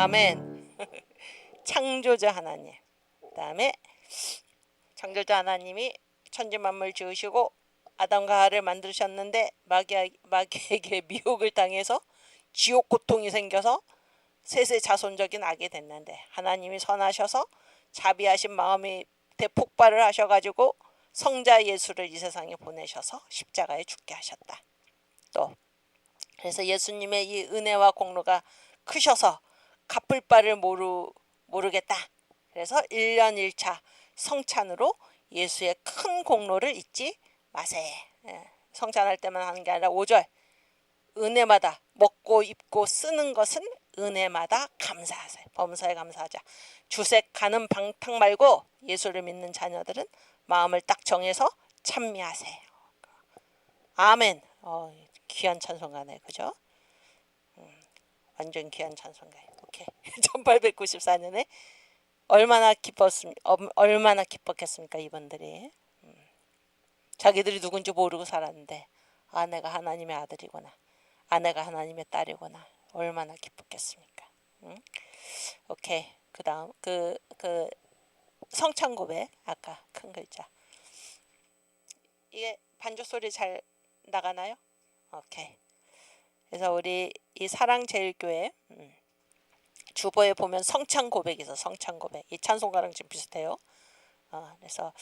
A: 아멘. 창조자 하나님. 그다음에 창조자 하나님이 천지 만물 지으시고 아담과 하와를 만드셨는데 마귀에게 미혹을 당해서 지옥 고통이 생겨서 셋의 자손적인 악이 됐는데 하나님이 선하셔서 자비하신 마음이 대폭발을 하셔가지고 성자 예수를 이 세상에 보내셔서 십자가에 죽게 하셨다. 또 그래서 예수님의 이 은혜와 공로가 크셔서 갚을 바를 모르겠다. 그래서 1년 1차 성찬으로 예수의 큰 공로를 잊지 마세요. 성찬할 때만 하는 게 아니라 5절 은혜마다 먹고 입고 쓰는 것은 은혜마다 감사하세요. 범사에 감사하자. 주색 가는 방탕 말고 예수를 믿는 자녀들은 마음을 딱 정해서 찬미하세요. 아멘. 귀한 찬송가네, 그죠? 완전 귀한 찬송가예요. 오케이. 1894년에 얼마나 기뻤겠습니까, 이분들이. 자기들이 누군지 모르고 살았는데 내가 하나님의 아들이구나. 아내가 하나님의 딸이구나. 얼마나 기뻤겠습니까? 오케이. 그다음 그 성찬 고백 아까 큰 글자. 이게 반주 소리 잘 나가나요? 오케이. 그래서 우리 이 사랑제일교회 주보에 보면 성찬 고백이 있어. 성찬 고백. 이 찬송가랑 좀 비슷해요. 그래서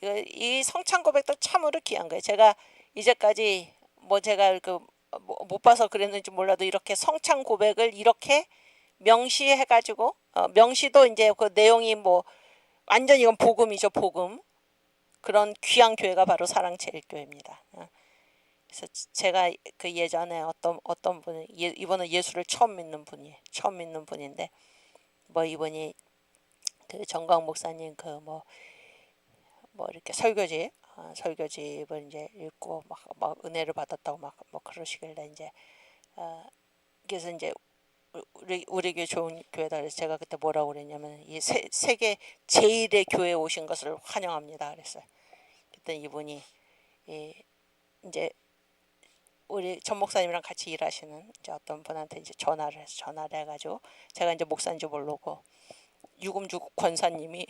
A: 이 성찬 고백도 참으로 귀한 거예요. 제가 이제까지 제가 못 봐서 그랬는지 몰라도 이렇게 성찬 고백을 이렇게 명시해가지고 명시도 이제 그 내용이 완전 이건 복음이죠. 복음. 그런 귀한 교회가 바로 사랑제일교회입니다. 그래서 제가 그 예전에 어떤 분이 이분은 예수를 처음 믿는 분인데 이분이 그 정광 목사님 이렇게 설교집을 이제 읽고 막 은혜를 받았다고 막 그러시길래 이제 그래서 이제 우리 교회 좋은 교회다 그래서 제가 그때 뭐라고 그랬냐면 이 세계 제일의 교회에 오신 것을 환영합니다 그랬어요. 그때 이분이 이제 우리 전 목사님이랑 같이 일하시는 이제 어떤 분한테 이제 전화를 해가지고 제가 이제 목사인지 모르고 유금주 권사님이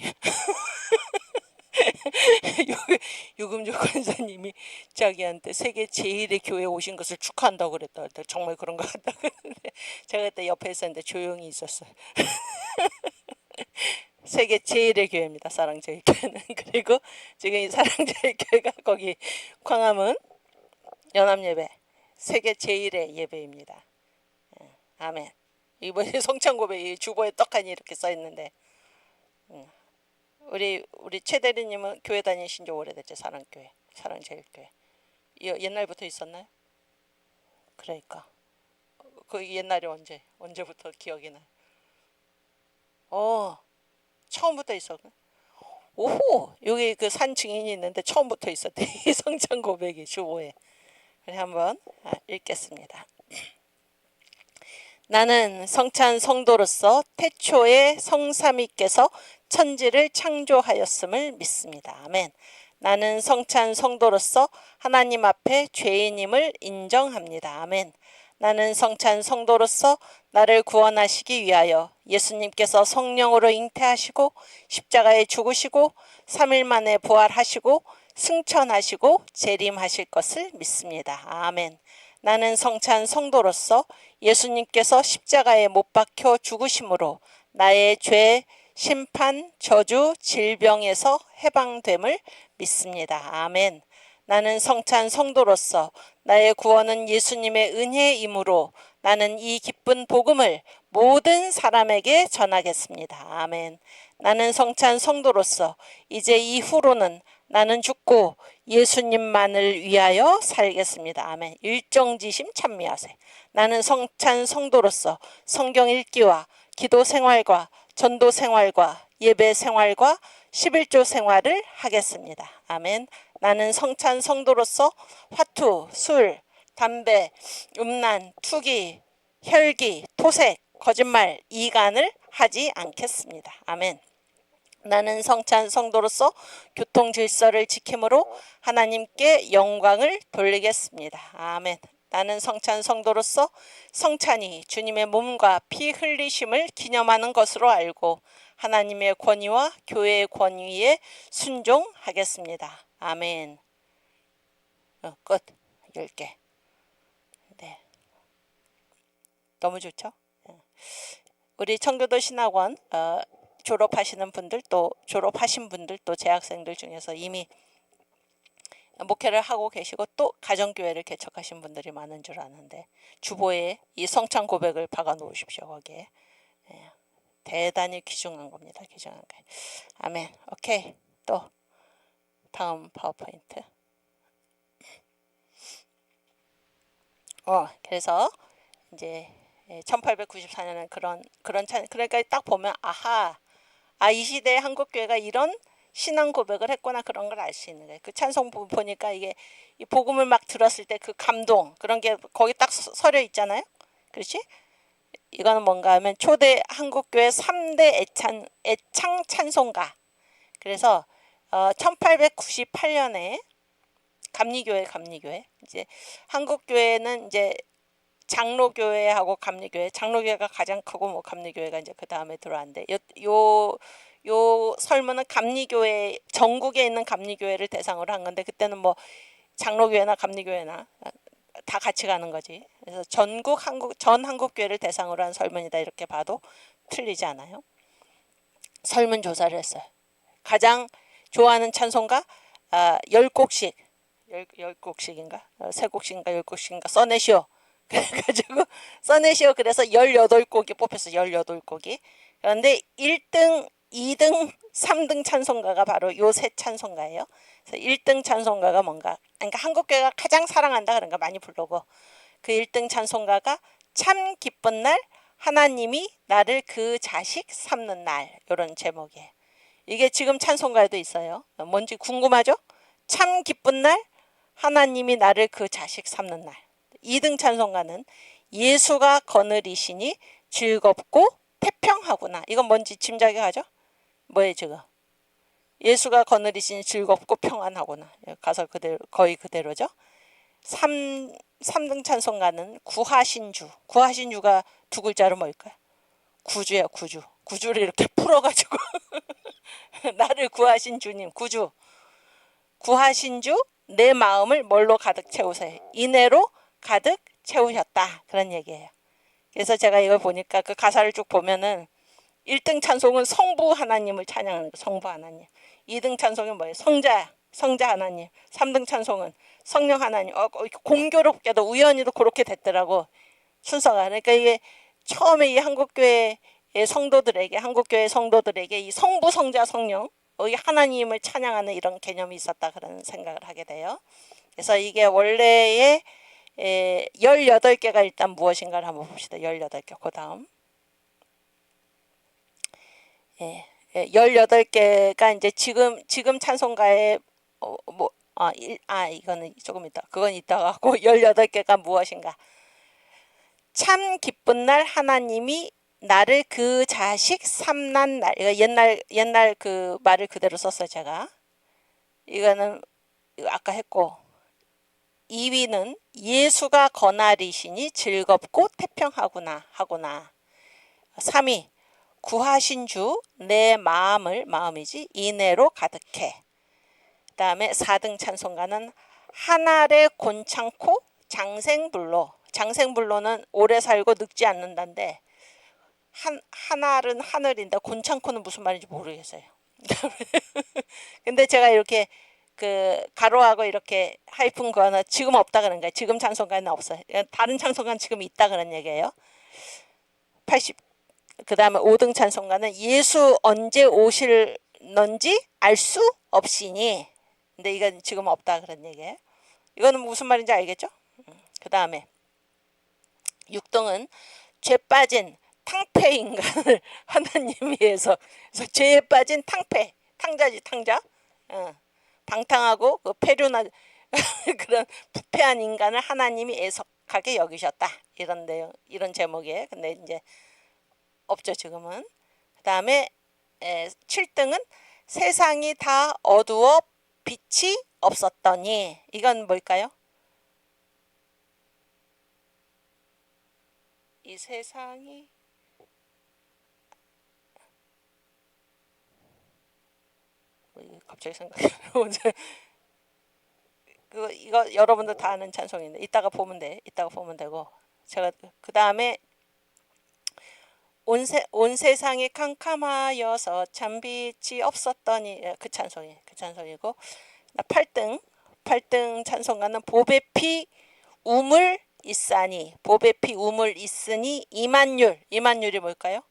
A: 유금주 권사님이 자기한테 세계 제일의 교회에 오신 것을 축하한다고 그랬다. 정말 그런 것 같다 그랬는데 제가 그때 옆에 있었는데 조용히 있었어요. 세계 제일의 교회입니다. 사랑제일교회는. 그리고 지금 이 사랑제일교회가 거기 광화문 연합예배 세계 제일의 예배입니다. 아멘. 이번에 성찬 고백이 주보에 떡하니 이렇게 써 있는데 우리 최 대리님은 교회 다니신 지 오래됐죠. 사랑교회, 사랑제일교회. 옛날부터 있었나요? 그러니까 그 옛날이 언제부터 기억이 나요? 처음부터 있었구나. 오호, 여기 그 산 증인이 있는데 처음부터 있었대. 이 성찬 고백이 주보에. 그래 한번 읽겠습니다. 나는 성찬 성도로서 태초에 성삼위께서 천지를 창조하였음을 믿습니다. 아멘. 나는 성찬 성도로서 하나님 앞에 죄인임을 인정합니다. 아멘. 나는 성찬 성도로서 나를 구원하시기 위하여 예수님께서 성령으로 잉태하시고 십자가에 죽으시고 3일 만에 부활하시고 승천하시고 재림하실 것을 믿습니다. 아멘. 나는 성찬 성도로서 예수님께서 십자가에 못 박혀 죽으심으로 나의 죄, 심판, 저주, 질병에서 해방됨을 믿습니다. 아멘. 나는 성찬 성도로서 나의 구원은 예수님의 은혜이므로 나는 이 기쁜 복음을 모든 사람에게 전하겠습니다. 아멘. 나는 성찬 성도로서 이제 이후로는 나는 죽고 예수님만을 위하여 살겠습니다. 아멘. 일정지심 찬미하세요. 나는 성찬 성도로서 성경 읽기와 기도 생활과 전도 생활과 예배 생활과 11조 생활을 하겠습니다. 아멘. 나는 성찬 성도로서 화투, 술, 담배, 음란, 투기, 혈기, 토색, 거짓말, 이간을 하지 않겠습니다. 아멘. 나는 성찬 성도로서 교통 질서를 지킴으로 하나님께 영광을 돌리겠습니다. 아멘. 나는 성찬 성도로서 성찬이 주님의 몸과 피 흘리심을 기념하는 것으로 알고 하나님의 권위와 교회의 권위에 순종하겠습니다. 아멘. 끝. 10개. 네. 너무 좋죠? 우리 청교도 신학원 졸업하시는 분들 또 졸업하신 분들 또 재학생들 중에서 이미 목회를 하고 계시고 또 가정교회를 개척하신 분들이 많은 줄 아는데 주보에 이 성찬 고백을 박아 놓으십시오. 거기에. 대단히 귀중한 겁니다. 귀중한 거. 아멘. 오케이. 또 다음 파워포인트. 그래서 이제 1894년은 그런 찬, 그러니까 딱 보면 아하, 이 시대에 한국교회가 이런 신앙 고백을 했구나, 그런 걸 알 수 있는 거예요. 그 찬송 보니까 이게 이 복음을 막 들었을 때 그 감동, 그런 게 거기 딱 서려 있잖아요. 그렇지? 이거는 뭔가 하면 초대 한국교회 3대 애창 찬송가. 그래서 1898년에 감리교회 이제 한국교회는 이제 장로교회하고 감리교회, 장로교회가 가장 크고 뭐 감리교회가 이제 그 다음에 들어왔는데 요 설문은 감리교회, 전국에 있는 감리교회를 대상으로 한 건데 그때는 뭐 장로교회나 감리교회나 다 같이 가는 거지. 그래서 전 한국교회를 대상으로 한 설문이다 이렇게 봐도 틀리지 않아요. 설문조사를 했어요. 가장 좋아하는 찬송가 10곡씩 10곡씩인가 3곡씩인가 10곡씩인가 써내시오. 그래가지고 써내시오. 그래서 18곡이 뽑혔어. 18곡이. 그런데 1등, 2등, 3등 찬송가가 바로 요 세 찬송가예요. 그래서 1등 찬송가가 뭔가, 그러니까 한국교회가 가장 사랑한다 그런가 많이 부르고, 그 1등 찬송가가 참 기쁜 날 하나님이 나를 그 자식 삼는 날, 이런 제목이에요. 이게 지금 찬송가에도 있어요. 뭔지 궁금하죠? 참 기쁜 날 하나님이 나를 그 자식 삼는 날. 2등 찬송가는 예수가 거느리시니 즐겁고 태평하구나. 이건 뭔지 짐작이 가죠? 뭐예요 지금? 예수가 거느리시니 즐겁고 평안하구나. 가사 그대로, 거의 그대로죠. 3등 찬송가는 구하신주. 구하신주가 두 글자로 뭘까요? 구주예요. 구주. 구주를 이렇게 풀어가지고 나를 구하신 주님, 구주. 구하신 주 내 마음을 뭘로 가득 채우세요? 인애로 가득 채우셨다. 그런 얘기예요. 그래서 제가 이걸 보니까 그 가사를 쭉 보면은 1등 찬송은 성부 하나님을 찬양하는 거, 성부 하나님. 2등 찬송은 뭐예요? 성자 하나님. 3등 찬송은 성령 하나님. 공교롭게도 우연히도 그렇게 됐더라고. 순서가. 그러니까 이게 처음에 이 한국교회 성도들에게 이 성부, 성자, 성령, 이 하나님을 찬양하는 이런 개념이 있었다, 그런 생각을 하게 돼요. 그래서 이게 원래의 18개가 일단 무엇인가를 한번 봅시다. 18개. 그 다음 18개가 이제 지금 찬송가에 이거는 조금 있다. 그건 이따가 하고 18개가 무엇인가? 참 기쁜 날 하나님이 나를 그 자식 삼난 날. 이거 옛날 그 말을 그대로 썼어요, 제가. 이거는 아까 했고, 2위는 예수가 거나리시니 즐겁고 태평하구나 하구나. 3위 구하신 주 내 마음이지 인애로 가득해. 그 다음에 4등 찬송가는 한알의 곤창코 장생불로. 장생불로는 오래 살고 늙지 않는다인데 한알은 하늘인데 곤창코는 무슨 말인지 모르겠어요. 근데 제가 이렇게 그 가로하고 이렇게 하이픈 거는 지금 없다 그런 거예요. 지금 찬송가는 없어요. 다른 찬송가는 지금 있다 그런 얘기예요. 그 다음에 5등 찬송가는 예수 언제 오실는지 알 수 없이니. 근데 이건 지금 없다 그런 얘기예요. 이거는 무슨 말인지 알겠죠? 그 다음에 6등은 죄 빠진 탕폐 인간을 하나님 위해서, 그래서 죄에 빠진 탕자지 탕자. 방탕하고 그 폐륜한 그런 부패한 인간을 하나님이 애석하게 여기셨다. 이런 내용, 이런 제목이에요. 근데 이제 없죠 지금은. 그 다음에 7등은 세상이 다 어두워 빛이 없었더니. 이건 뭘까요? 이 세상이 갑자기 생각이 이거 여러분들 다 아는 찬송인데 이따가 보면 돼. 이따가 보면 되고 제가 그 다음에 온 세상이 캄캄하여서 참 빛이 없었더니 그 찬송이 그 찬송이고 8등 찬송가는 보배 피 우물 있사니 보배 피 우물 있으니 이만율이 뭘까요?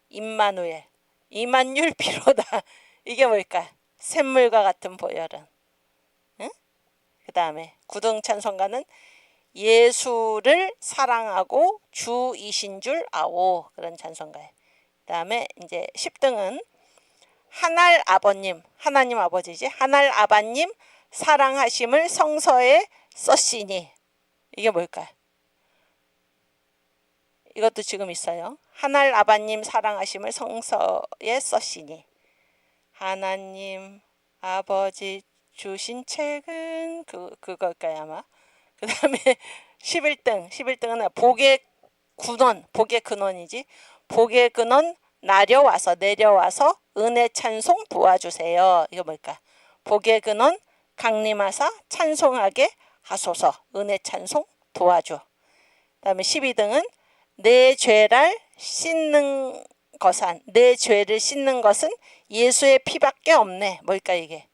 A: 임마누엘 이만율 비로다. 이게 뭘까? 샘물과 같은 보혈은. 응? 그 다음에 9등 찬송가는 예수를 사랑하고 주이신 줄 아오. 그런 찬송가예요. 그 다음에 이제 10등은 하날 아버님, 하나님 아버지지. 하날 아바님 사랑하심을 성서에 썼으니. 이게 뭘까요? 이것도 지금 있어요. 하날 아바님 사랑하심을 성서에 썼으니. 하나님 아버지 주신 책은 그걸까요 아마. 그 다음에 11등은 복의 근원이지. 복의 근원 내려와서 은혜 찬송 도와주세요. 이거 뭘까? 복의 근원 강림하사 찬송하게 하소서. 은혜 찬송 도와줘. 그 다음에 12등은 내 죄를 씻는 것은 예수의 피밖에 없네. 뭘까 이게?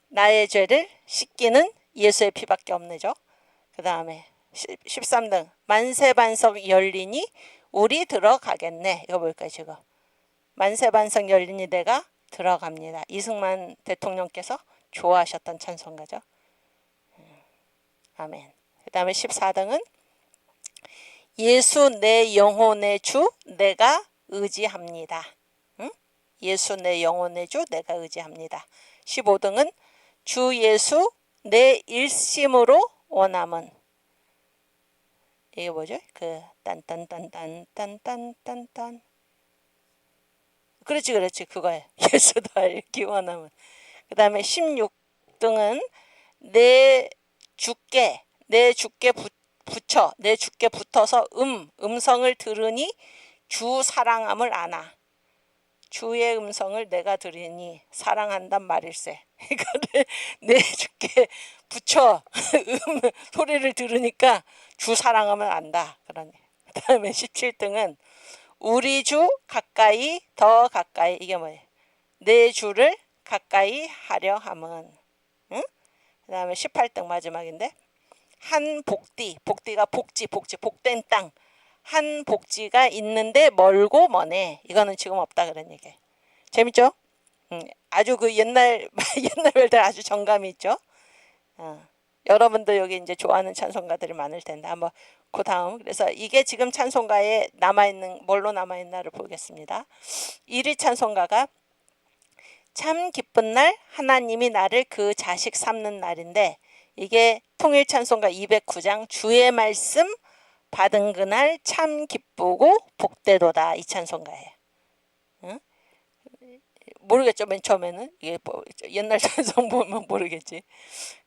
A: 나의 죄를 씻기는 예수의 피밖에 없네죠. 그 다음에 13등 만세반석 열리니 우리 들어가겠네. 이거 뭘까요 지금? 만세반석 열리니 내가 들어갑니다. 이승만 대통령께서 좋아하셨던 찬송가죠. 아멘. 그 다음에 14등은 예수 내 영혼의 주 내가 의지합니다. 응? 예수 내 영혼의 주 내가 의지합니다. 15등은 주 예수 내 일심으로 원함은. 이게 뭐죠? 그 딴딴딴딴딴딴딴 그렇지 그거예요. 예수도 알기 원함은. 그 다음에 16등은 내 주께 붙어서 음성을 들으니 주 사랑함을 아나. 주의 음성을 내가 들으니 사랑한단 말일세. 이거를 내 주께 붙여 소리를 들으니까 주 사랑함을 안다. 그러네. 그 다음에 17등은 우리 주 가까이 더 가까이. 이게 뭐예요? 내 주를 가까이 하려 함은. 응? 그 다음에 18등 마지막인데 한 복디가 복된 땅. 한 복지가 있는데 멀고 머네. 이거는 지금 없다 그런 얘기. 재밌죠? 아주 그 옛날 말들 아주 정감이 있죠. 여러분도 여기 이제 좋아하는 찬송가들이 많을 텐데 한번 그 다음. 그래서 이게 지금 찬송가에 남아있는 뭘로 남아있나를 보겠습니다. 1위 찬송가가 참 기쁜 날 하나님이 나를 그 자식 삼는 날인데 이게 통일찬송가 209장 주의 말씀 받은 그날 참 기쁘고 복되도다. 이 찬송가예요. 응? 모르겠죠. 맨 처음에는 이게 뭐 옛날 찬송 보면 모르겠지.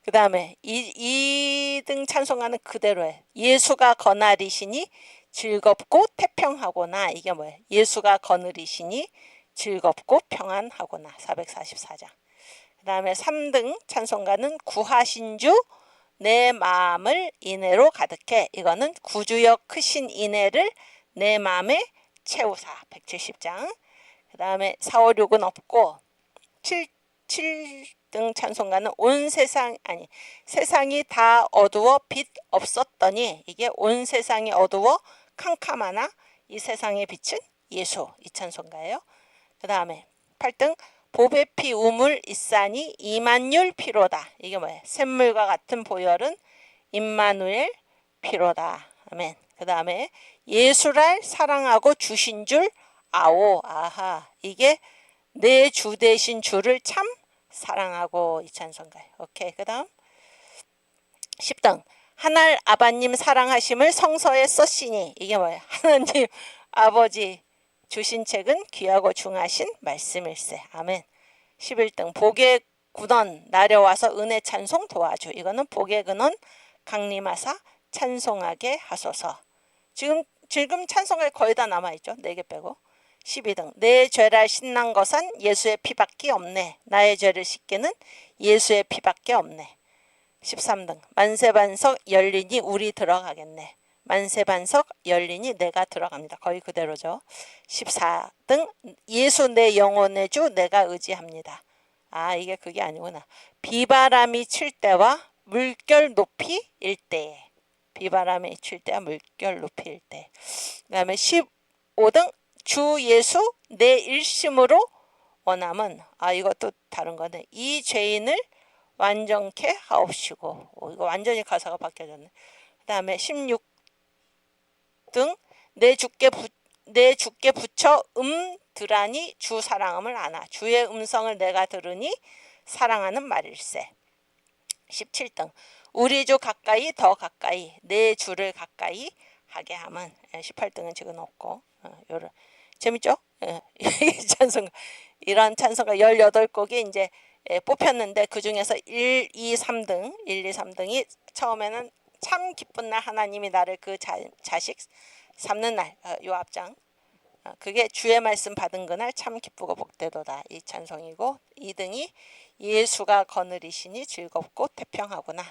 A: 그 다음에 2등 찬송가는 그대로예요. 예수가 거느리시니 즐겁고 태평하구나. 이게 뭐예요? 예수가 거느리시니 즐겁고 평안하구나. 444장. 그 다음에 3등 찬송가는 구하신 주 내 마음을 인애로 가득해. 이거는 구주여 크신 인애를 내 마음에 채우사. 170장. 그 다음에 4, 5, 6은 없고 7등 찬송가는 세상이 다 어두워 빛 없었더니. 이게 온 세상이 어두워 캄캄하나 이 세상의 빛은 예수. 이 찬송가예요. 그 다음에 8등 보배 피 우물 있사니 이만율 피로다. 이게 뭐예요? 샘물과 같은 보혈은 임마누엘 피로다. 아멘. 그 다음에 예수를 사랑하고 주신 줄 아오. 아하. 이게 내 주 되신 주를 참 사랑하고. 이 찬송가예요. 오케이. 그 다음 10등 하늘 아바님 사랑하심을 성서에 썼으니. 이게 뭐예요? 하나님 아버지 주신 책은 귀하고 중하신 말씀일세. 아멘. 11등 복의 근원 내려와서 은혜 찬송 도와주. 이거는 복의 근원 강림하사 찬송하게 하소서. 지금 찬송가에 거의 다 남아있죠. 4개 빼고. 12등 내 죄라 신난 것은 예수의 피밖에 없네. 나의 죄를 씻기는 예수의 피밖에 없네. 13등 만세반석 열리니 우리 들어가겠네. 만세반석 열리니 내가 들어갑니다. 거의 그대로죠. 14등 예수 내 영혼의 주 내가 의지합니다. 아, 이게 그게 아니구나. 비바람이 칠 때와 물결 높이 일 때에. 비바람이 칠 때와 물결 높이 일 때. 그 다음에 15등 주 예수 내 일심으로 원함은, 아, 이것도 다른 거네. 이 죄인을 완전케 하옵시고. 이거 완전히 가사가 바뀌어졌네. 그 다음에 16등 내 주께 붙여 들하니 주 사랑함을 아나. 주의 음성을 내가 들으니 사랑하는 말일세. 17등 우리 주 가까이 더 가까이 내 주를 가까이 하게 함은. 18등은 지금 없고. 재밌죠? 찬송가. 이런 찬송가 18곡이 이제 뽑혔는데 그 중에서 1, 2, 3등 1, 2, 3등이 처음에는 참 기쁜 날 하나님이 나를 그 자식 삼는 날, 요 앞장, 그게 주의 말씀 받은 그날 참 기쁘고 복되도다, 이 찬송이고, 2등이 예수가 거느리시니 즐겁고 태평하구나.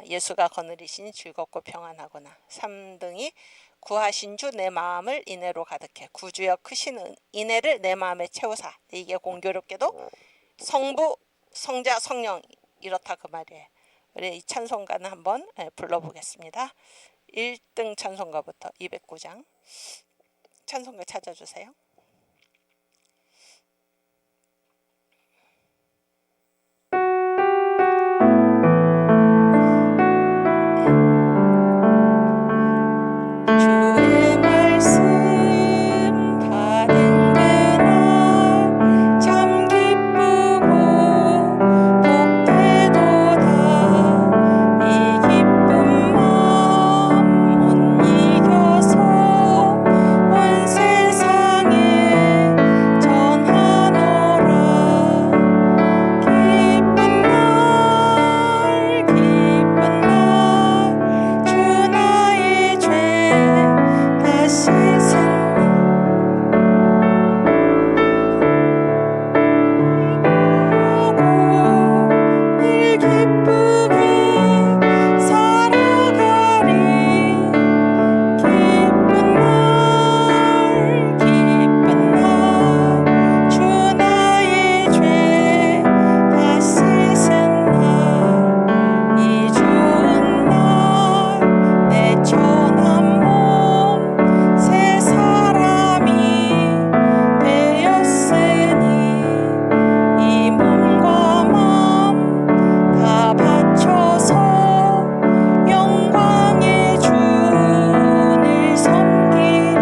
A: 예수가 거느리시니 즐겁고 평안하구나. 3등이 구하신 주 내 마음을 인애로 가득해. 구주여 크신 인애를 내 마음에 채우사. 이게 공교롭게도 성부, 성자, 성령 이렇다 그 말이에요. 우리 이 찬송가는 한번 불러보겠습니다. 1등 찬송가부터 209장 찬송가 찾아주세요. 주의 말씀 받은 그날 참 기쁘고 복되도다. 이 기쁜 마음 못 이겨서 온 세상에 전하노라. 기쁜 날 기쁜 날 주 나의 죄 다 씻은 날 늘 기쁘게 살아가리. 기쁜 날 주 나의 죄 다 씻은 날, 이 좋은 날 내 천한 몸 새 사람이 되었으니 이 몸과 마음 다 바쳐서 영광의 주를 섬기리.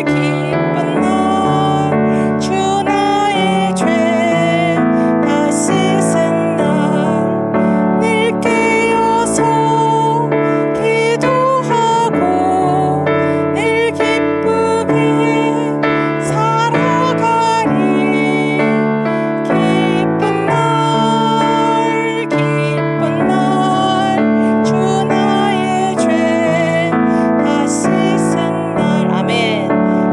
A: 기쁜 날 주 나의 죄 다 씻은 날, 늘 깨어서 기도하고 늘 기쁘게 살아가리. 기쁜 날 주 나의 죄 다 씻은 날. 아멘.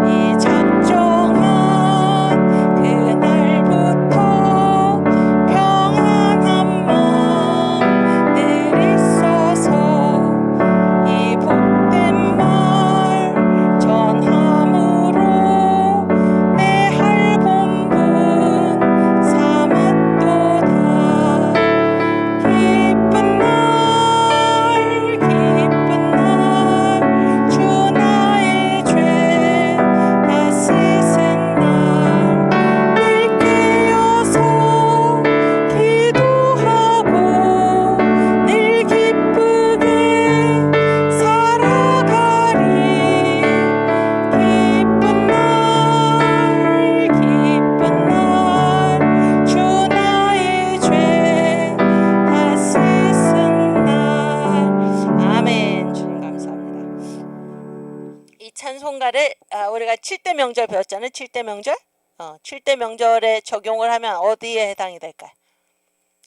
A: 이 작정한 그날부터 평안한 마음 늘 있어서 이 복된 말 전함으로 내 할 본분 삼았도다. 기쁜 날 주 나의 죄 다 씻은 날, 늘 깨어서 기도하고 늘 기쁘게 살아가리. 기쁜 날 주 나의 죄 다 씻은 날. 아멘. 주님 감사합니다. 이 찬송가를 우리가 7대 명절 배웠잖아요. 7대 명절. 7대 명절에 적용을 하면 어디에 해당이 될까요?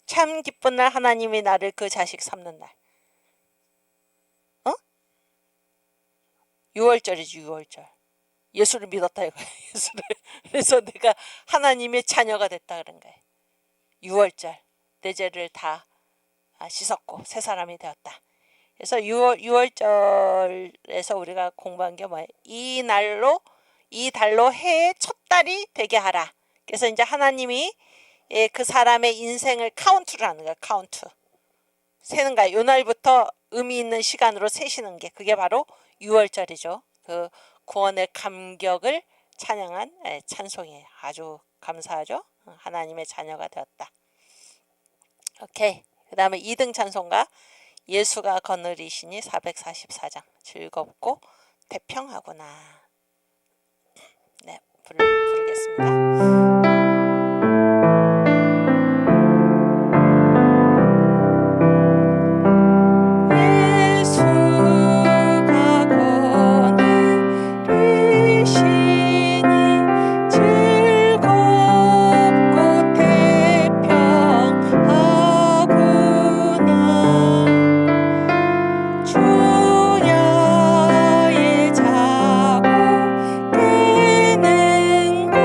A: 참 기쁜 날 하나님이 나를 그 자식 삼는 날. 유월절이지, 유월절. 예수를 믿었다 이거야. 예수를. 그래서 내가 하나님의 자녀가 됐다 그런 거예요. 유월절. 내 죄를 다 씻었고 새 사람이 되었다. 그래서 유월절에서 우리가 공부한 게 뭐예요? 이 달로 해의 첫 달이 되게 하라. 그래서 이제 하나님이 그 사람의 인생을 카운트를 하는 거야. 카운트. 세는 거야. 요 날부터 의미 있는 시간으로 세시는 게 그게 바로 유월절이죠. 그 구원의 감격을 찬양한 찬송이에요. 아주 감사하죠. 하나님의 자녀가 되었다. 오케이. 그 다음에 2등 찬송가 예수가 거느리시니 444장. 즐겁고 태평하구나. 네, 부르겠습니다. 주야의 자고 깨는 곳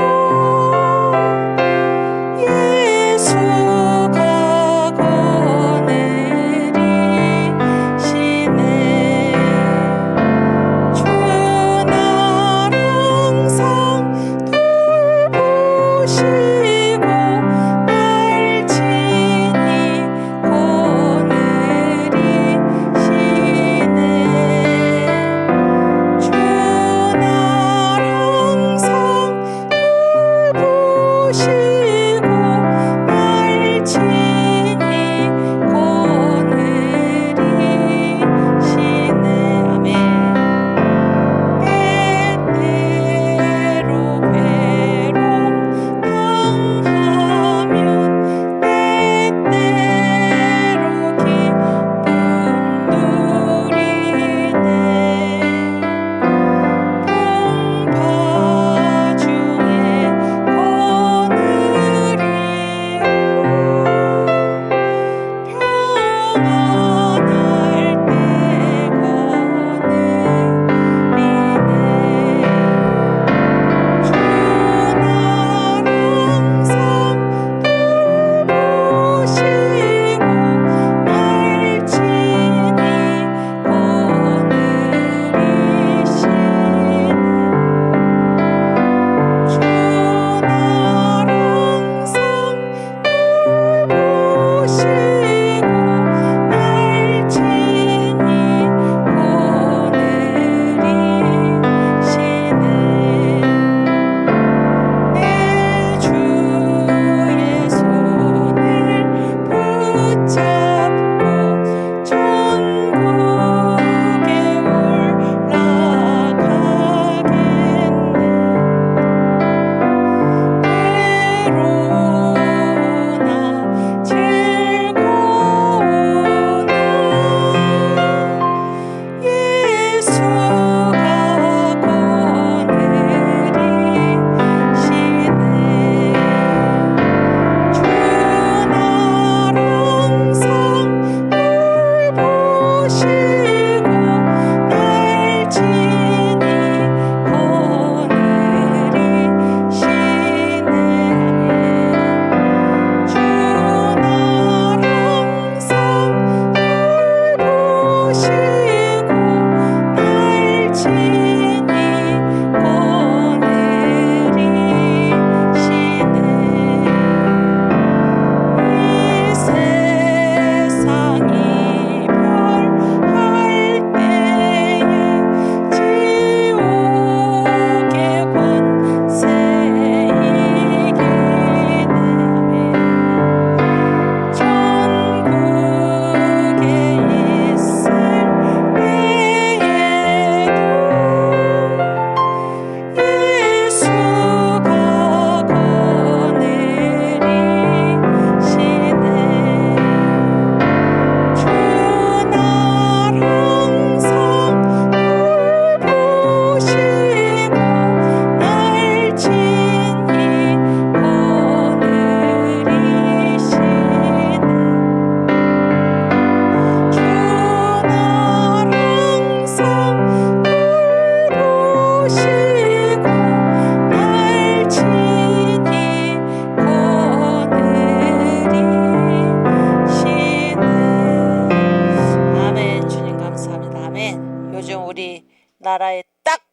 A: 나라에 딱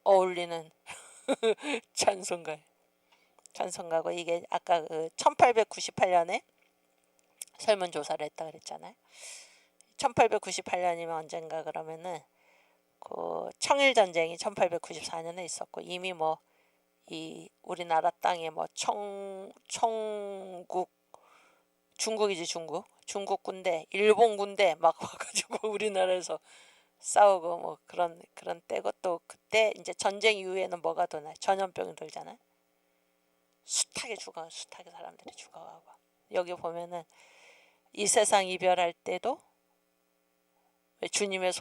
A: 어울리는 찬송가고 이게 아까 그 1898년에 설문조사를 했다 그랬잖아요. 1898년이면 언젠가 그러면은 그 청일전쟁이 1894년에 있었고 이미 뭐 이 우리나라 땅에 뭐 청국 중국이지 중국 군대 일본 군대 막 와가지고 우리나라에서 싸우고 뭐 그런 때고 또 그때 이제 전쟁 이후에는 뭐가 도나 전염병이 돌잖아요. 숱하게 사람들이 죽어가고 여기 보면은 이 세상 이별할 때도 주님이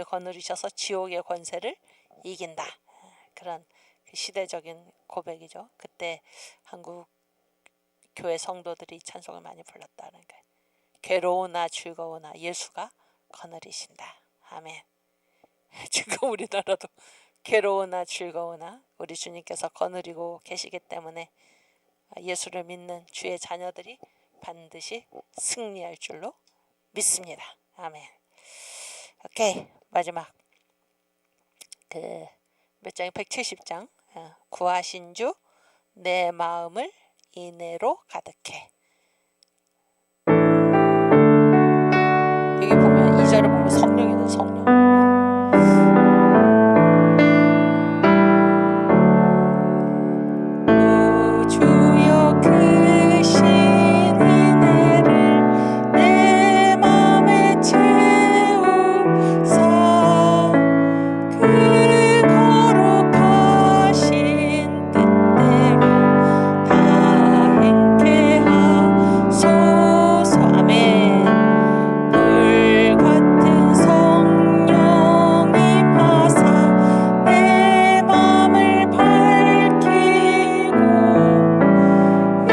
A: 거느리셔서 지옥의 권세를 이긴다. 그런 시대적인 고백이죠. 그때 한국 교회 성도들이 찬송을 많이 불렀다는 거예요. 괴로우나 즐거우나 예수가 거느리신다. 아멘. 지금 우리나라도 괴로우나 즐거우나 우리 주님께서 거느리고 계시기 때문에 예수를 믿는 주의 자녀들이 반드시 승리할 줄로 믿습니다. 아멘. 오케이, 마지막 몇 장이 170장 구하신 주 내 마음을 인애로 가득해. 여기 보면 2절을 보면 성령이네. 성령. 주여 크신 인애를 내 마음에 채우사 그 거룩하신 뜻대로 다 행케 하소서. 아멘. 불같은 성령 임하사 내 맘을 밝히고 이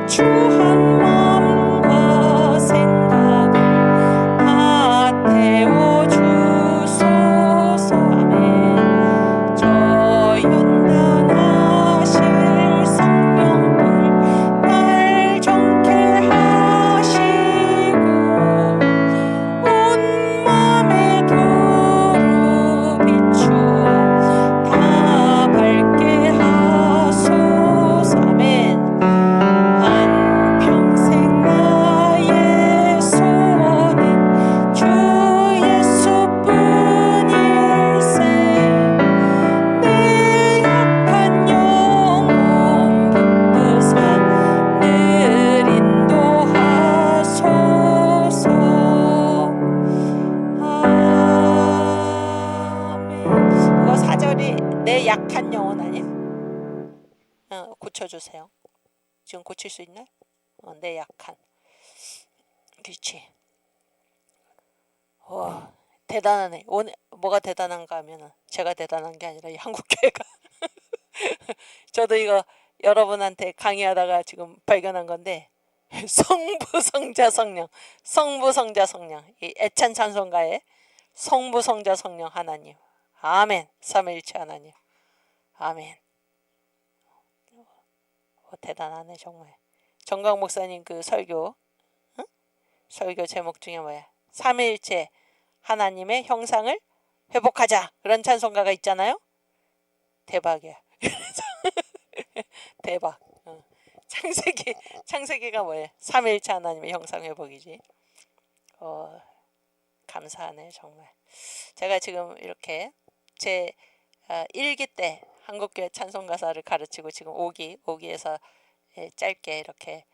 A: 추한 맘과 생각을 다 태워주소서. 아멘. 저 연단하실 성령불 날 정케 하시고 온 맘에 두루 비추어 다 밝게 하소서. 아멘. 한평생 나의 소원은 주 예수뿐일세. 내 약한 영혼 붙드사 늘 인도하소서. 아멘. 이거 4절이 내 약한 영혼 아니야? 고쳐주세요. 지금 고칠 수 있나? 내 약한. 그렇지. 와, 대단하네. 오늘 뭐가 대단한가 하면은 제가 대단한 게 아니라 이 한국교회가. 저도 이거 여러분한테 강의하다가 지금 발견한 건데 성부 성자 성령 이 애찬 찬송가의 성부 성자 성령 하나님. 아멘. 삼위일체 하나님. 아멘. 대단하네 정말. 정강 목사님 그 설교 제목 중에 뭐야? 삼위일체 하나님의 형상을 회복하자. 그런 찬송가가 있잖아요. 대박이야. 대박. 창세기가 뭐예요? 삼위일체 하나님의 형상 회복이지. 감사하네 정말. 제가 지금 이렇게 제 1기 때 한국교회 찬송가사를 가르치고 지금 5기에서 짧게 이렇게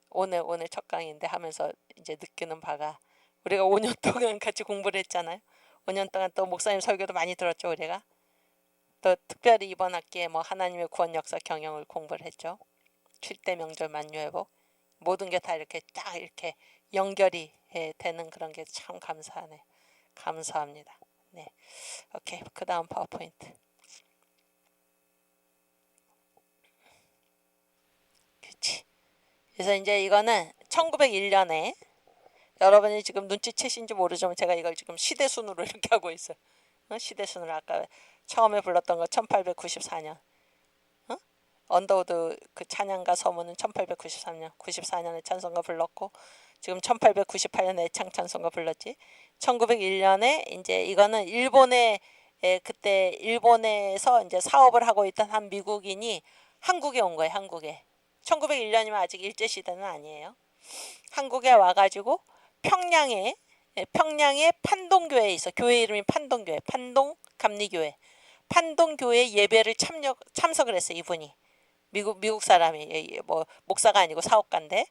A: 오늘 첫 강의인데 하면서 이제 느끼는 바가 우리가 5년 동안 같이 공부를 했잖아요. 5년 동안 또 목사님 설교도 많이 들었죠. 우리가 또 특별히 이번 학기에 뭐 하나님의 구원 역사 경영을 공부를 했죠. 7대 명절 만유회복 모든 게 다 이렇게 딱 이렇게 연결이 되는 그런 게 참 감사하네. 감사합니다. 네, 오케이. 그 다음 파워포인트. 그렇지. 그래서 이제 이거는 1901년에 여러분이 지금 눈치채신지 모르지만 제가 이걸 지금 시대순으로 이렇게 하고 있어요. 시대순으로 아까 처음에 불렀던 거 1894년. 언더우드 그 찬양가 서문은 1893년, 94년에 찬송가 불렀고 지금 1898년에 애창 찬송가 불렀지. 1901년에 이제 이거는 일본의 그때 일본에서 이제 사업을 하고 있던 한 미국인이 한국에 온 거예요. 한국에. 1901년이면 아직 일제시대는 아니에요. 한국에 와가지고 평양에 판동교회에 있어. 교회 이름이 판동교회. 판동 감리교회. 판동교회 예배를 참석을 했어요. 이분이. 미국 사람이 뭐 목사가 아니고 사업가인데.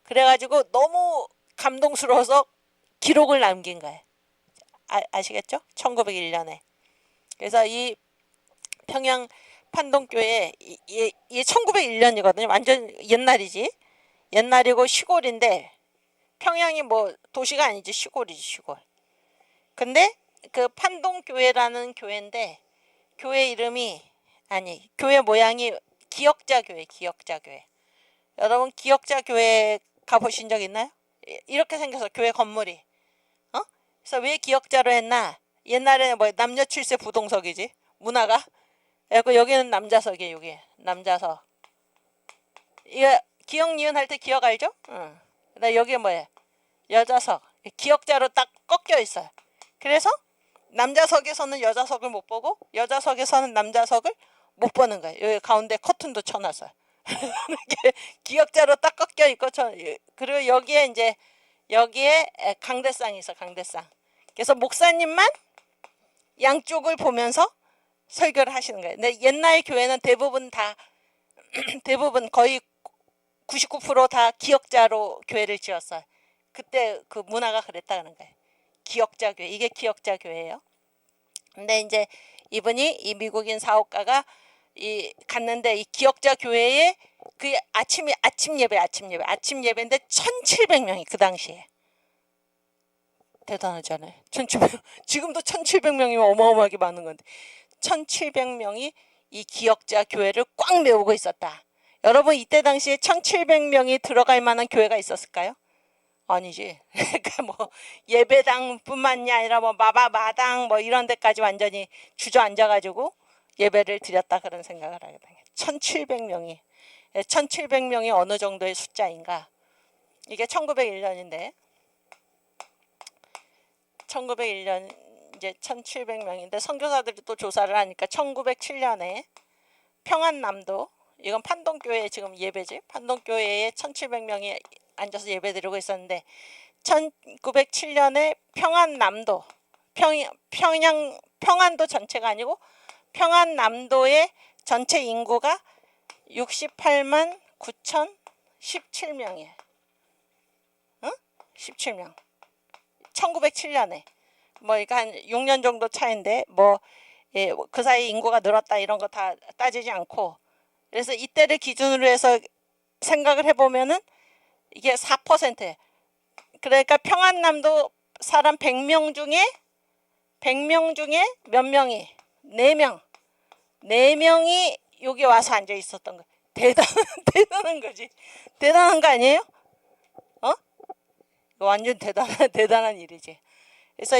A: 그래가지고 너무 감동스러워서 기록을 남긴 거예요. 아시겠죠? 1901년에. 그래서 이 평양 판동교회 이게 1901년이거든요. 완전 옛날이지. 옛날이고 시골인데 평양이 뭐 도시가 아니지 시골이지 시골. 근데 그 판동교회라는 교회인데 교회 이름이 교회 모양이 기역자교회. 여러분 기역자교회 가보신 적 있나요? 이렇게 생겨서 교회 건물이. 그래서 왜 기역자로 했나? 옛날에는 뭐 남녀 7세 부동석이지 문화가. 그리고 여기는 남자석이에요. 여기 남자석. 이거 기역 니은 할 때 기역 알죠? 응. 그다음 여기 뭐예요? 여자석. 기역자로 딱 꺾여 있어요. 그래서 남자석에서는 여자석을 못 보고 여자석에서는 남자석을 못 보는 거예요. 여기 가운데 커튼도 쳐놨어요. 이렇게 기역자로 딱 꺾여 있고 그리고 여기에 강대상이 있어. 강대상. 그래서 목사님만 양쪽을 보면서 설교를 하시는 거예요. 근데 옛날 교회는 대부분 거의 99% 다 기역자로 교회를 지었어요. 그때 그 문화가 그랬다는 거예요. 기역자 교회. 이게 기역자 교회예요. 근데 이제 이분이 이 미국인 사업가가 갔는데 이 기역자 교회에 그 아침 예배인데 1,700명이 그 당시에. 대단하잖아요. 1,700명. 지금도 1,700명이면 어마어마하게 많은 건데 1,700명이 이 기역자 교회를 꽉 메우고 있었다. 여러분 이때 당시에 1,700명이 들어갈 만한 교회가 있었을까요? 아니지. 그러니까 뭐 예배당뿐만이 아니라 뭐 마당 뭐 이런 데까지 완전히 주저앉아가지고 예배를 드렸다 그런 생각을 하게 돼요. 1,700명이 어느 정도의 숫자인가? 이게 1901년인데 1901년 이제 1,700명인데 선교사들이 또 조사를 하니까 1907년에 평안남도 이건 판동교회 지금 예배지. 판동교회에 1,700명이 앉아서 예배드리고 있었는데 1907년에 평안남도 평안도 전체가 아니고 평안남도의 전체 인구가 68만 9,017명이에요. 응? 17명. 1907년에 뭐 그러니까 한 6년 정도 차인데 뭐 그 사이 인구가 늘었다 이런 거 다 따지지 않고 그래서 이때를 기준으로 해서 생각을 해보면은 이게 4%. 그러니까 평안남도 사람 100명 중에 몇 명이 4명. 4명이 여기 와서 앉아 있었던 거. 대단한 거지. 대단한 거 아니에요? 완전 대단한 일이지. 그래서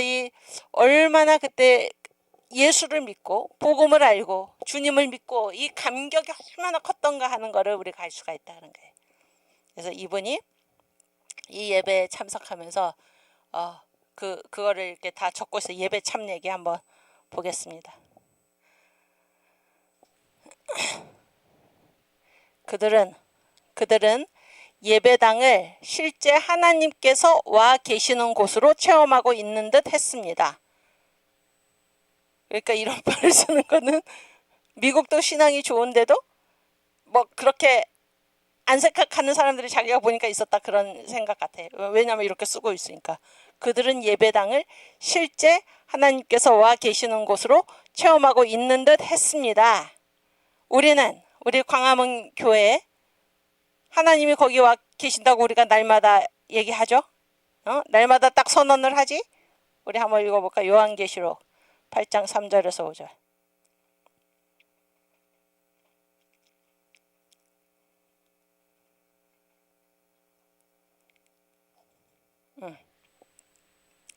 A: 얼마나 그때 예수를 믿고 복음을 알고 주님을 믿고 이 감격이 얼마나 컸던가 하는 거를 우리가 알 수가 있다는 거예요. 그래서 이분이 이 예배에 참석하면서 그거를 이렇게 다 적고 있어. 예배 참 얘기 한번 보겠습니다. 그들은 예배당을 실제 하나님께서 와 계시는 곳으로 체험하고 있는 듯 했습니다. 그러니까 이런 말을 쓰는 거는 미국도 신앙이 좋은데도 뭐 그렇게 안 생각하는 사람들이 자기가 보니까 있었다 그런 생각 같아요. 왜냐하면 이렇게 쓰고 있으니까. 그들은 예배당을 실제 하나님께서 와 계시는 곳으로 체험하고 있는 듯 했습니다. 우리 광화문 교회 하나님이 거기 와 계신다고 우리가 날마다 얘기하죠. 날마다 딱 선언을 하지. 우리 한번 읽어볼까? 요한계시록 8장 3절에서 5절.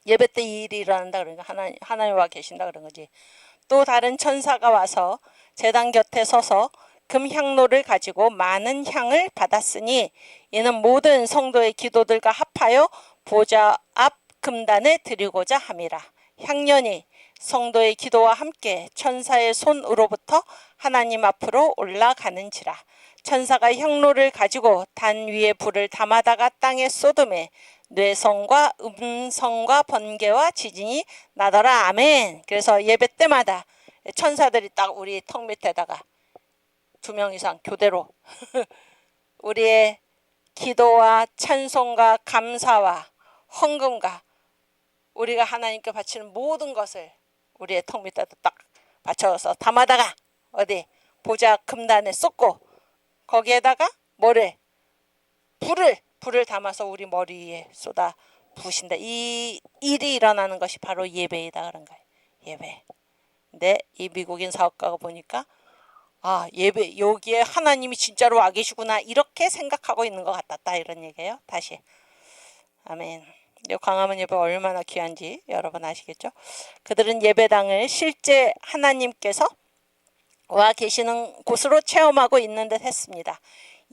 A: 예배 때 이 일이 일어난다 그러니까 하나님 와 계신다 그런 거지. 또 다른 천사가 와서 제단 곁에 서서 금향로를 가지고 많은 향을 받았으니 이는 모든 성도의 기도들과 합하여 보좌 앞 금단에 드리고자 함이라. 향년이 성도의 기도와 함께 천사의 손으로부터 하나님 앞으로 올라가는지라. 천사가 향로를 가지고 단 위에 불을 담아다가 땅에 쏟음에 뇌성과 음성과 번개와 지진이 나더라. 아멘. 그래서 예배 때마다 천사들이 딱 우리 턱 밑에다가 2명 이상 교대로 우리의 기도와 찬송과 감사와 헌금과 우리가 하나님께 바치는 모든 것을 우리의 턱 밑에다 딱 받쳐서 담아다가 어디 보좌 금단에 쏟고 거기에다가 뭐를 불을 담아서 우리 머리 위에 쏟아 부으신다. 이 일이 일어나는 것이 바로 예배이다 그런 거예요. 예배. 근데 이 미국인 사업가가 보니까 예배 여기에 하나님이 진짜로 와 계시구나 이렇게 생각하고 있는 것 같았다 이런 얘기예요. 다시 아멘. 이 광화문 예배 얼마나 귀한지 여러분 아시겠죠? 그들은 예배당을 실제 하나님께서 와 계시는 곳으로 체험하고 있는 듯 했습니다.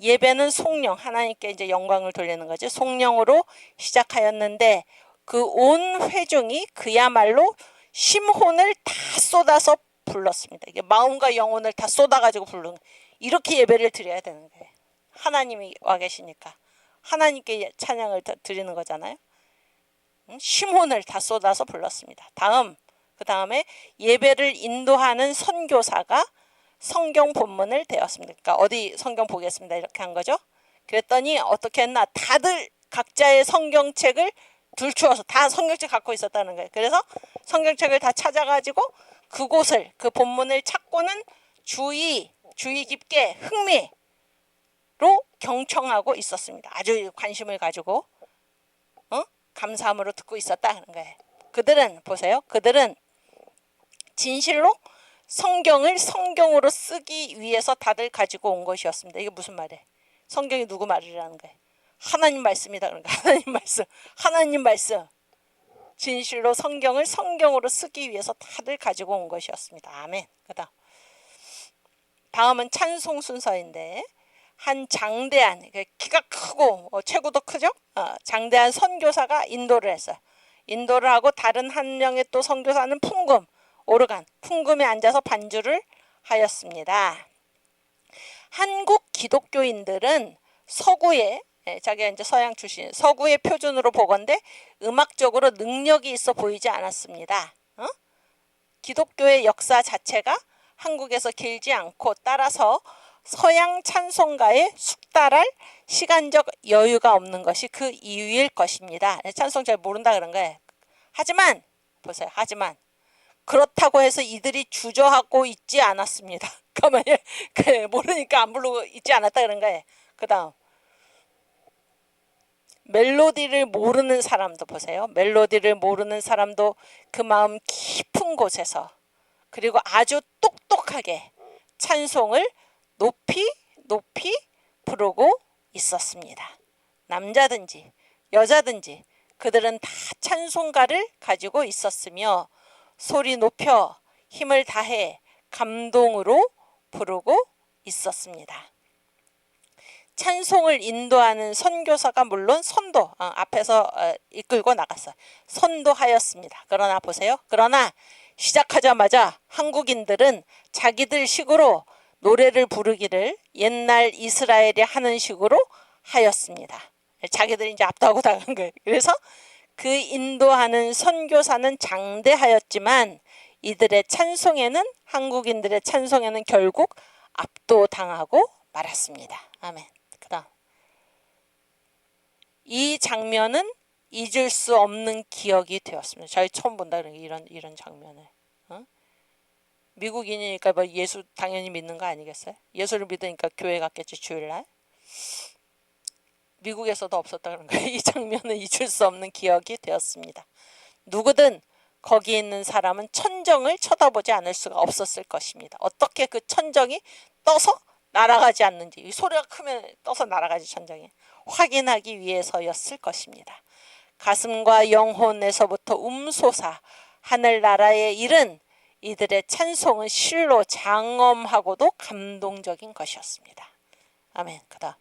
A: 예배는 송영, 하나님께 이제 영광을 돌리는 거죠. 송영으로 시작하였는데 그 온 회중이 그야말로 심혼을 다 쏟아서 불렀습니다. 이게 마음과 영혼을 다 쏟아가지고 부르는 이렇게 예배를 드려야 되는 거예요. 하나님이 와 계시니까 하나님께 찬양을 드리는 거잖아요. 심혼을 다 쏟아서 불렀습니다. 그 다음에 예배를 인도하는 선교사가 성경 본문을 대었습니다. 그러니까 어디 성경 보겠습니다. 이렇게 한 거죠. 그랬더니 어떻게 했나 다들 각자의 성경책을 들추어서 다 성경책 갖고 있었다는 거예요. 그래서 성경책을 다 찾아가지고 그곳을 그 본문을 찾고는 주의 깊게 흥미로 경청하고 있었습니다. 아주 관심을 가지고 감사함으로 듣고 있었다는 거예요. 그들은 보세요. 그들은 진실로 성경을 성경으로 쓰기 위해서 다들 가지고 온 것이었습니다. 이게 무슨 말이에요? 성경이 누구 말이라는 거예요? 하나님 말씀이다. 그러니까 하나님 말씀. 진실로 성경을 성경으로 쓰기 위해서 다들 가지고 온 것이었습니다. 아멘. 다음은 찬송 순서인데 한 장대한 키가 크고 체구도 크죠? 장대한 선교사가 인도를 했어요. 인도를 하고 다른 한 명의 또 선교사는 풍금에 앉아서 반주를 하였습니다. 한국 기독교인들은 서구의 자기가 이제 서양 출신 서구의 표준으로 보건대 음악적으로 능력이 있어 보이지 않았습니다. 기독교의 역사 자체가 한국에서 길지 않고 따라서 서양 찬송가에 숙달할 시간적 여유가 없는 것이 그 이유일 것입니다. 찬송 잘 모른다 그런 거예요. 하지만 보세요. 그렇다고 해서 이들이 주저하고 있지 않았습니다. 가만히 모르니까 안 부르고 있지 않았다 그런 거예요. 그 다음 멜로디를 모르는 사람도 보세요. 멜로디를 모르는 사람도 그 마음 깊은 곳에서 그리고 아주 똑똑하게 찬송을 높이 부르고 있었습니다. 남자든지 여자든지 그들은 다 찬송가를 가지고 있었으며 소리 높여 힘을 다해 감동으로 부르고 있었습니다. 찬송을 인도하는 선교사가 물론 앞에서 이끌고 나갔어요. 선도하였습니다. 그러나 보세요. 시작하자마자 한국인들은 자기들 식으로 노래를 부르기를 옛날 이스라엘이 하는 식으로 하였습니다. 자기들이 이제 압도하고 나간 거예요. 그래서 그 인도하는 선교사는 장대하였지만 한국인들의 찬송에는 결국 압도당하고 말았습니다. 아멘. 그다음 이 장면은 잊을 수 없는 기억이 되었습니다. 저희 처음 본다 이런 장면을. 미국인이니까 뭐 예수 당연히 믿는 거 아니겠어요? 예수를 믿으니까 교회 갔겠지 주일날. 미국에서도 없었다 그런 거예요. 이 장면은 잊을 수 없는 기억이 되었습니다. 누구든 거기 있는 사람은 천정을 쳐다보지 않을 수가 없었을 것입니다. 어떻게 그 천정이 떠서 날아가지 않는지, 이 소리가 크면 떠서 날아가지 천정이 확인하기 위해서였을 것입니다. 가슴과 영혼에서부터 음솟아 하늘나라의 일은 이들의 찬송은 실로 장엄하고도 감동적인 것이었습니다. 아멘. 그다음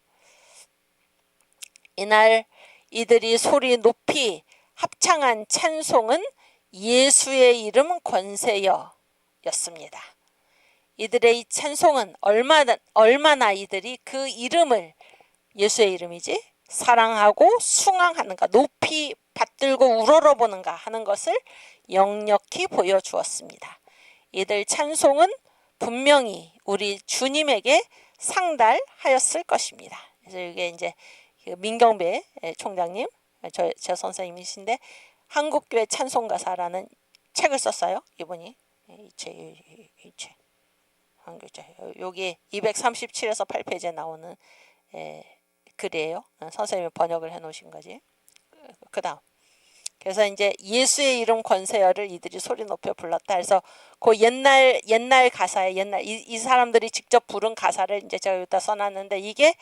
A: 이날 이들이 소리 높이 합창한 찬송은 예수의 이름 권세여 였습니다. 이들의 이 찬송은 얼마나 이들이 그 이름을, 예수의 이름이지, 사랑하고 숭앙하는가, 높이 받들고 우러러보는가 하는 것을 역력히 보여주었습니다. 이들 찬송은 분명히 우리 주님에게 상달하였을 것입니다. 그래서 이게 이제 민경배 총장님, 저 선생님이신데 한국교회 찬송가사라는 책을 썼어요. 이분이 이 책. 여기 237에서 8페이지에 나오는 글이에요. 선생님이 번역을 해 놓으신 거지. 그 다음. 그래서 이제 예수의 이름 권세여를 이들이 소리 높여 불렀다. 그래서 그 옛날 가사에 이 사람들이 직접 부른 가사를 이제 제가 여기다 써놨는데, 이게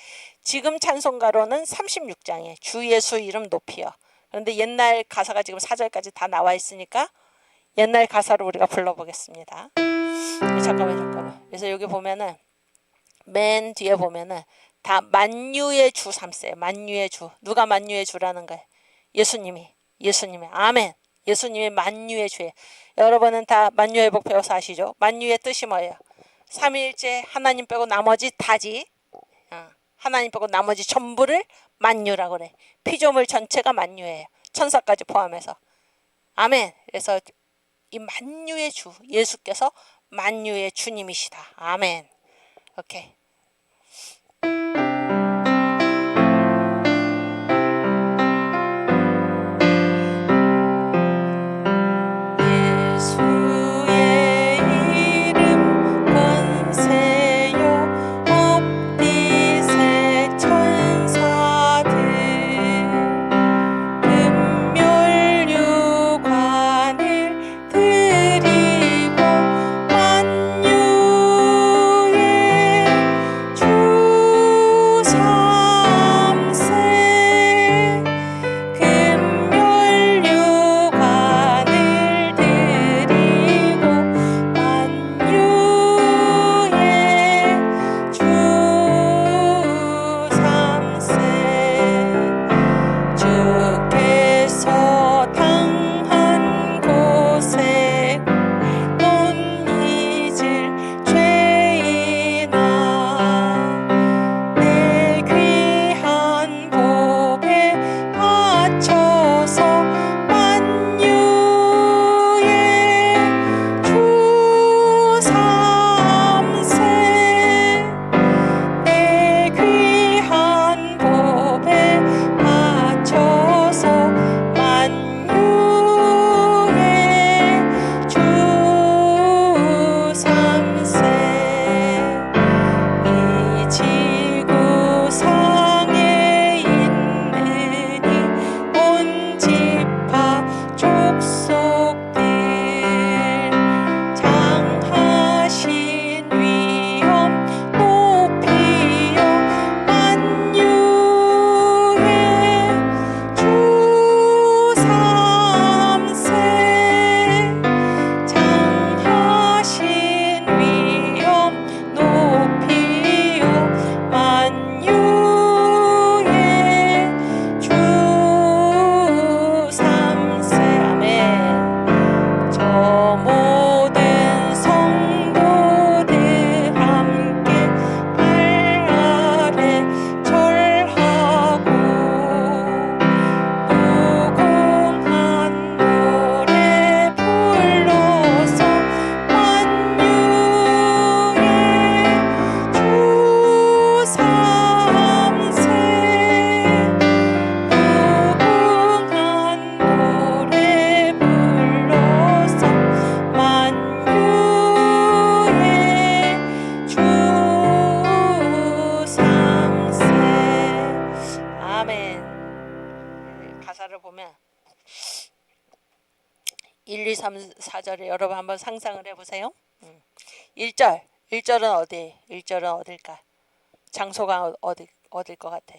A: 지금 찬송가로는 36장에 주 예수 이름 높이여. 그런데 옛날 가사가 지금 4절까지 다 나와 있으니까 옛날 가사로 우리가 불러보겠습니다. 잠깐만. 그래서 여기 보면은 맨 뒤에 보면은 다 만유의 주 삼세요. 만유의 주. 누가 만유의 주라는 거예요? 예수님이. 아멘. 예수님이 만유의 주예요. 여러분은 다 만유회복 배워서 아시죠? 만유의 뜻이 뭐예요? 삼위일체 하나님 빼고 나머지 다지. 하나님 빼고 나머지 전부를 만유라고 그래. 피조물 전체가 만유예요. 천사까지 포함해서. 아멘. 그래서 이 만유의 주, 예수께서 만유의 주님이시다. 아멘. 오케이. 가사를 보면 1, 2, 3, 4절에 여러분 한번 상상을 해보세요. 1절은 어디? 1절은 어딜까? 장소가 어딜 것 같아?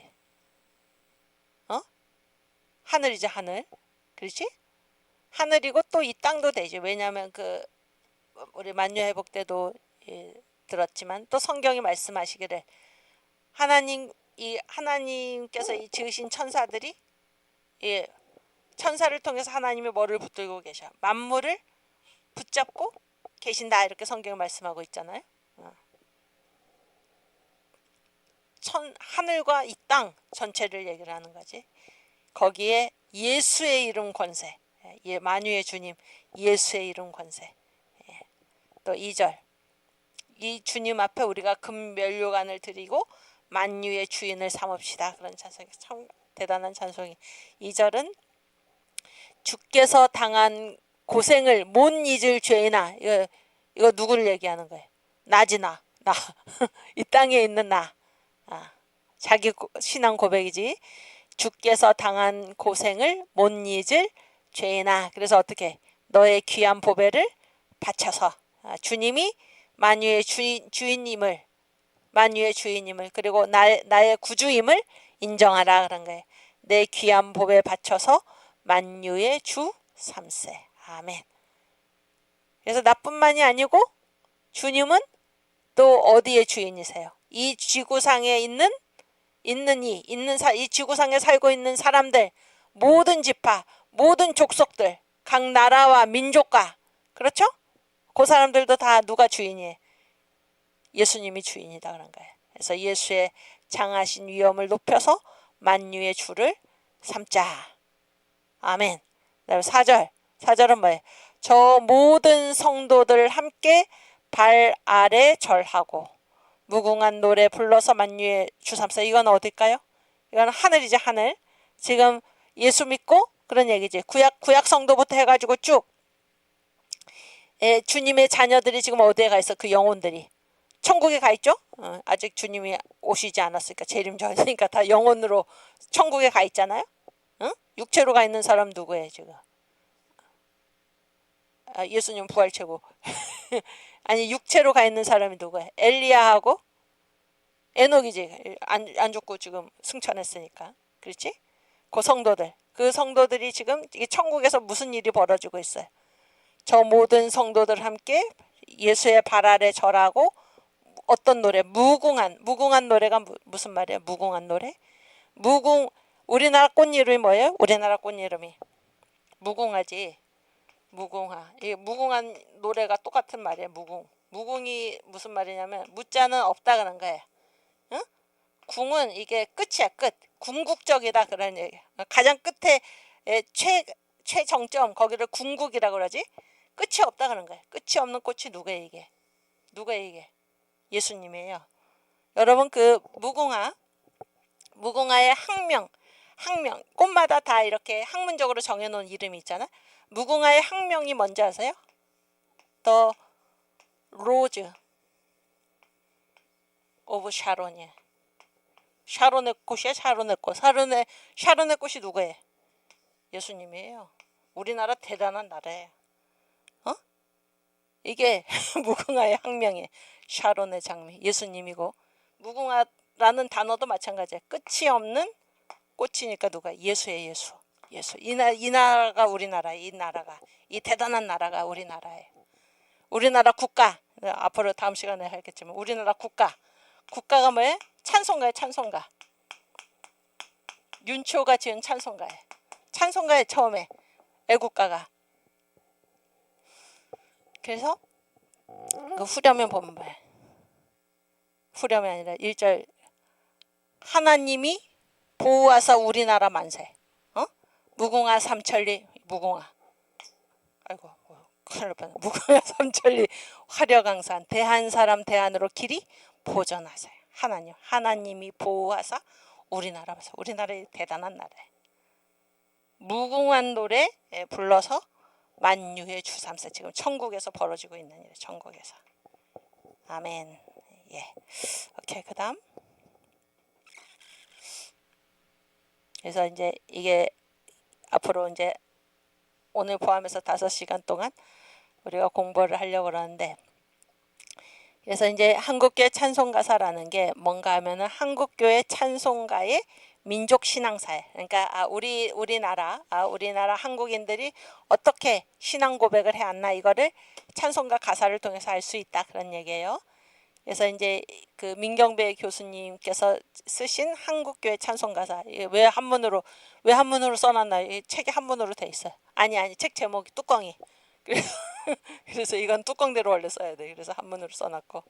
A: 하늘이지, 하늘. 그렇지? 하늘이고 또 이 땅도 되지. 왜냐하면 우리 만유회복 때도 들었지만 또 성경이 말씀하시기를 하나님께서 이 지으신 천사들이 천사를 통해서 하나님이 뭐를 붙들고 계셔? 만물을 붙잡고 계신다, 이렇게 성경이 말씀하고 있잖아요. 하늘과 이 땅 전체를 얘기를 하는 거지. 거기에 예수의 이름 권세, 만유의 주님 예수의 이름 권세. 또 2절, 이 주님 앞에 우리가 금면류관을 드리고 만유의 주인을 삼읍시다. 그런 찬송이 참 대단한 찬송이. 2절은 주께서 당한 고생을 못 잊을 죄이나, 이거 누구를 얘기하는 거예요? 나지, 나. 이 땅에 있는 나. 자기 신앙 고백이지. 주께서 당한 고생을 못 잊을 죄이나. 그래서 어떻게? 너의 귀한 보배를 바쳐서, 주님이 만유의 주인님을, 그리고 나의 구주임을 인정하라, 그런 거예요. 내 귀한 보배 바쳐서 만유의 주 삼세. 아멘. 그래서 나뿐만이 아니고 주님은 또 어디의 주인이세요? 이 지구상에 이 지구상에 살고 있는 사람들, 모든 지파, 모든 족속들, 각 나라와 민족과, 그렇죠? 그 사람들도 다 누가 주인이에요? 예수님이 주인이다, 그런 거예요. 그래서 예수의 장하신 위엄을 높여서 만유의 주를 삼자. 아멘. 그다음에 4절은 뭐예요? 저 모든 성도들 함께 발 아래 절하고 무궁한 노래 불러서 만유의 주 삼세. 이건 어딜까요? 이건 하늘이지, 하늘. 지금 예수 믿고 그런 얘기지. 구약 성도부터 해가지고 쭉 주님의 자녀들이 지금 어디에 가 있어? 그 영혼들이 천국에 가 있죠? 아직 주님이 오시지 않았으니까, 재림전이니까 다 영혼으로 천국에 가 있잖아요. 육체로 가 있는 사람 누구예요 지금? 예수님 부활체고. 아니, 육체로 가 있는 사람이 누구예요? 엘리야하고 에녹이지. 안 죽고 지금 승천했으니까. 그렇지? 그 성도들이 지금 천국에서 무슨 일이 벌어지고 있어요? 저 모든 성도들 함께 예수의 발 아래 절하고, 어떤 노래? 무궁한 노래가 무슨 말이에요? 무궁한 노래? 우리나라 꽃 이름이 뭐예요? 우리나라 꽃 이름이 무궁화지. 무궁화. 이 무궁한 노래가 똑같은 말이에요. 무궁이 무슨 말이냐면 무자는 없다, 그런 거예요. 응? 궁은 이게 끝이야, 끝. 궁극적이다, 그런 얘기. 가장 끝에 최정점, 거기를 궁극이라고 그러지. 끝이 없다, 그런 거예요. 끝이 없는 꽃이 누구예요 이게? 예수님이에요. 여러분, 그 무궁화의 학명, 꽃마다 다 이렇게 학문적으로 정해놓은 이름이 있잖아. 무궁화의 학명이 뭔지 아세요? The Rose of Sharon이에요. 샤론의 꽃이야, 샤론의 꽃. 샤론의 꽃이 누구예요? 예수님이에요. 우리나라 대단한 나라예요. 이게 무궁화의 학명이에요. 샤론의 장미, 예수님이고, 무궁화라는 단어도 마찬가지예요. 끝이 없는 꽃이니까 누가? 예수예요, 예수. 이 나라가 우리나라, 이 대단한 나라가 우리나라예요. 우리나라 국가, 앞으로 다음 시간에 하겠지만, 우리나라 국가가 뭐예요? 찬송가예요, 찬송가. 윤초가 지은 찬송가예요. 찬송가에 처음에 애국가가. 그래서 그 후렴에 보면 뭐예요? 후렴이 아니라 1절, 하나님이 보호하사 우리나라 만세. 무궁화 삼천리, 무궁화. 아이고, 큰일 날 뻔. 무궁화 삼천리 화려강산, 대한 사람 대한으로 길이 보전하세요. 하나님이 보호하사 우리나라 만세. 우리나라의 대단한 나라예요. 무궁한 노래 불러서 만유의 주 삼세. 지금 천국에서 벌어지고 있는 일이에요. 천국에서. 아멘. 예. 오케이, 그다음. 그래서 이제 이게 앞으로 이제 오늘 포함해서 5시간 동안 우리가 공부를 하려고 그러는데, 그래서 이제 한국교회 찬송가사라는 게 뭔가 하면은 한국교회 찬송가의 민족 신앙사예요. 그러니까 우리나라 한국인들이 어떻게 신앙 고백을 해왔나, 이거를 찬송가 가사를 통해서 알 수 있다, 그런 얘기예요. 그래서 이제 그 민경배 교수님께서 쓰신 한국교회 찬송가사, 왜 한문으로 써놨나요? 이 책이 한문으로 돼 있어요. 아니 책 제목이 뚜껑이. 그래서 그래서 이건 뚜껑대로 원래 써야 돼. 그래서 한문으로 써놨고,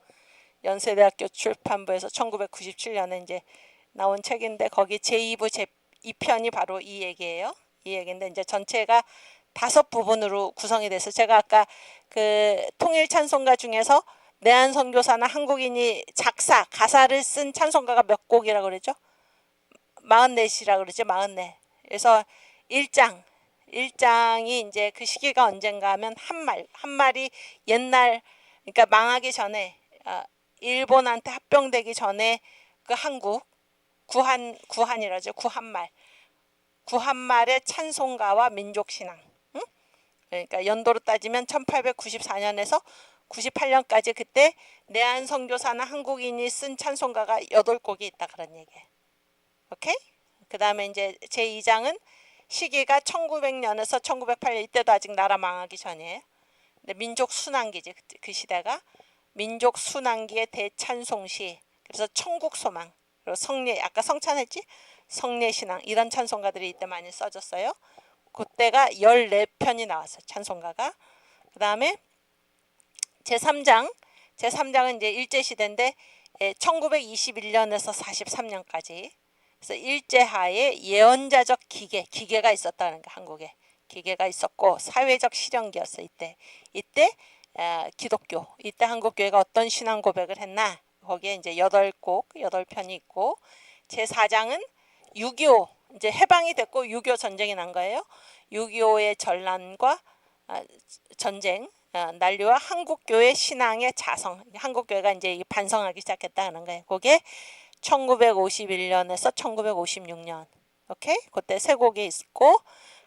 A: 연세대학교 출판부에서 1997년에 이제 나온 책인데, 거기 제2부 제2편이 바로 이 얘기예요. 이 얘기인데 이제 전체가 5부분으로 구성이 돼서, 제가 아까 그 통일 찬송가 중에서 내한 선교사나 한국인이 가사를 쓴 찬송가가 몇 곡이라고 그랬죠? 44이라고 그랬죠. 44. 그래서 1장이 이제 그 시기가 언젠가 하면 한말이 옛날, 그러니까 망하기 전에, 일본한테 합병되기 전에 그 한국 구한이라죠. 구한말의 찬송가와 민족신앙. 응? 그러니까 연도로 따지면 1894년에서 98년까지, 그때 내한 선교사나 한국인이 쓴 찬송가가 8곡이 있다, 그런 얘기예요. 오케이? 그 다음에 이제 제2장은 시기가 1900년에서 1908년, 이때도 아직 나라 망하기 전이에요. 근데 민족 순환기지, 그 시대가 민족 순환기의 대찬송시. 그래서 천국소망, 그리고 성례, 아까 성찬했지? 성례신앙, 이런 찬송가들이 이때 많이 써졌어요. 그때가 14편이 나왔어요, 찬송가가. 그 다음에 제3장은 이제 일제시대인데, 1921년에서 43년까지. 그래서 일제하에 예언자적 기계가 있었다는 거, 한국에. 기계가 있었고, 사회적 실현기였어, 이때 기독교, 이때 한국교회가 어떤 신앙 고백을 했나, 거기에 이제 8편이 있고, 제4장은 6.25, 이제 해방이 됐고 6.25 전쟁이 난 거예요. 6.25의 전란과 전쟁, 난리와 한국교회 신앙의 자성, 한국교회가 이제 반성하기 시작했다는 거예요. 그게 1951년에서 1956년. 오케이? 그때 3곡이 있고,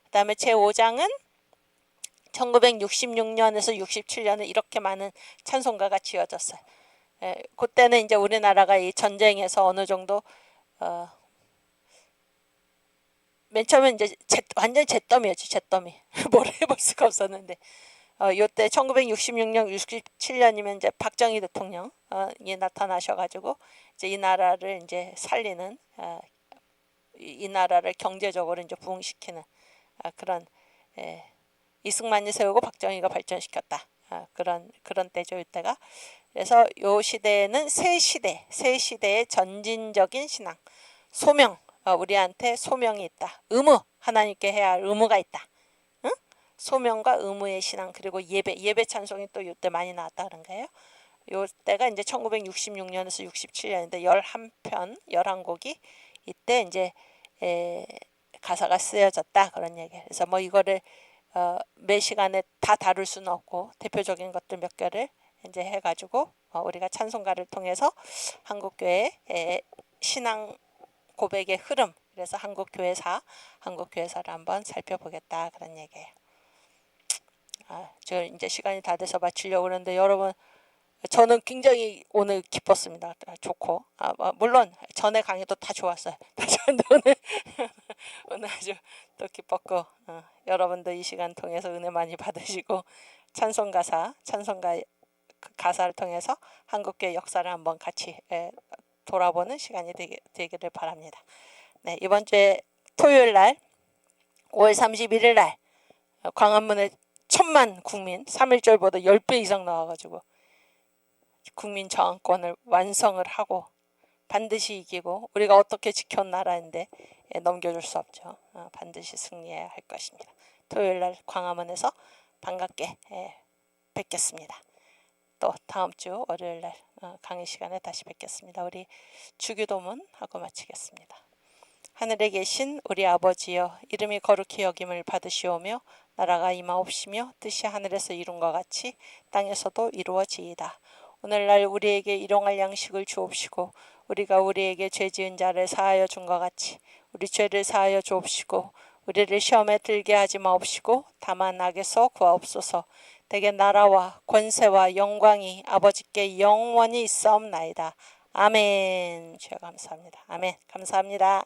A: 그 다음에 제5장은 1966년에서 67년에 이렇게 많은 찬송가가 지어졌어요. 그때는 이제 우리나라가 이 전쟁에서 어느 정도, 맨 처음엔 이제 완전 잿더미였지, 잿더미. 뭘 해볼 수가 없었는데, 요때 1966년, 67년이면 이제 박정희 대통령이 나타나셔가지고 이제 이 나라를 이제 살리는, 이 나라를 경제적으로 이제 부흥시키는, 그런, 이승만이 세우고 박정희가 발전시켰다. 그런 때죠, 이때가. 그래서 요 시대에는 새 시대의 전진적인 신앙, 소명, 우리한테 소명이 있다. 하나님께 해야 할 의무가 있다. 응? 소명과 의무의 신앙, 그리고 예배 찬송이 또 이때 많이 나왔다는 거예요. 요때가 이제 1966년에서 67년인데 11곡이 이때 이제 가사가 쓰여졌다, 그런 얘기예요. 그래서 뭐 이거를 매 시간에 다 다룰 수는 없고, 대표적인 것들 몇 개를 이제 해가지고 우리가 찬송가를 통해서 한국교회의 신앙 고백의 흐름, 그래서 한국교회사를 한번 살펴보겠다, 그런 얘기예요. 저 이제 시간이 다 돼서 마치려고 그러는데, 여러분, 저는 굉장히 오늘 기뻤습니다. 좋고, 물론 전에 강의도 다 좋았어요. 오늘 아주 또 기뻤고, 여러분도 이 시간 통해서 은혜 많이 받으시고, 찬송가 그 가사를 통해서 한국교회 역사를 한번 같이 돌아보는 시간이 되기를 바랍니다. 네, 이번 주에 토요일 날 5월 31일 날 광화문에 1000만 국민, 3.1절보다 10배 이상 나와가지고 국민 저항권을 완성을 하고 반드시 이기고, 우리가 어떻게 지켜온 나라인데 넘겨줄 수 없죠. 반드시 승리해야 할 것입니다. 토요일 날 광화문에서 반갑게 뵙겠습니다. 또 다음 주 월요일 날 강의 시간에 다시 뵙겠습니다. 우리 주기도문 하고 마치겠습니다. 하늘에 계신 우리 아버지여, 이름이 거룩히 여김을 받으시오며 나라가 임하옵시며 뜻이 하늘에서 이룬 것 같이 땅에서도 이루어지이다. 오늘날 우리에게 일용할 양식을 주옵시고, 우리가 우리에게 죄 지은 자를 사하여 준 것 같이 우리 죄를 사하여 주옵시고, 우리를 시험에 들게 하지 마옵시고 다만 악에서 구하옵소서. 대개 나라와 권세와 영광이 아버지께 영원히 있사옵나이다. 아멘. 주여 감사합니다. 아멘. 감사합니다.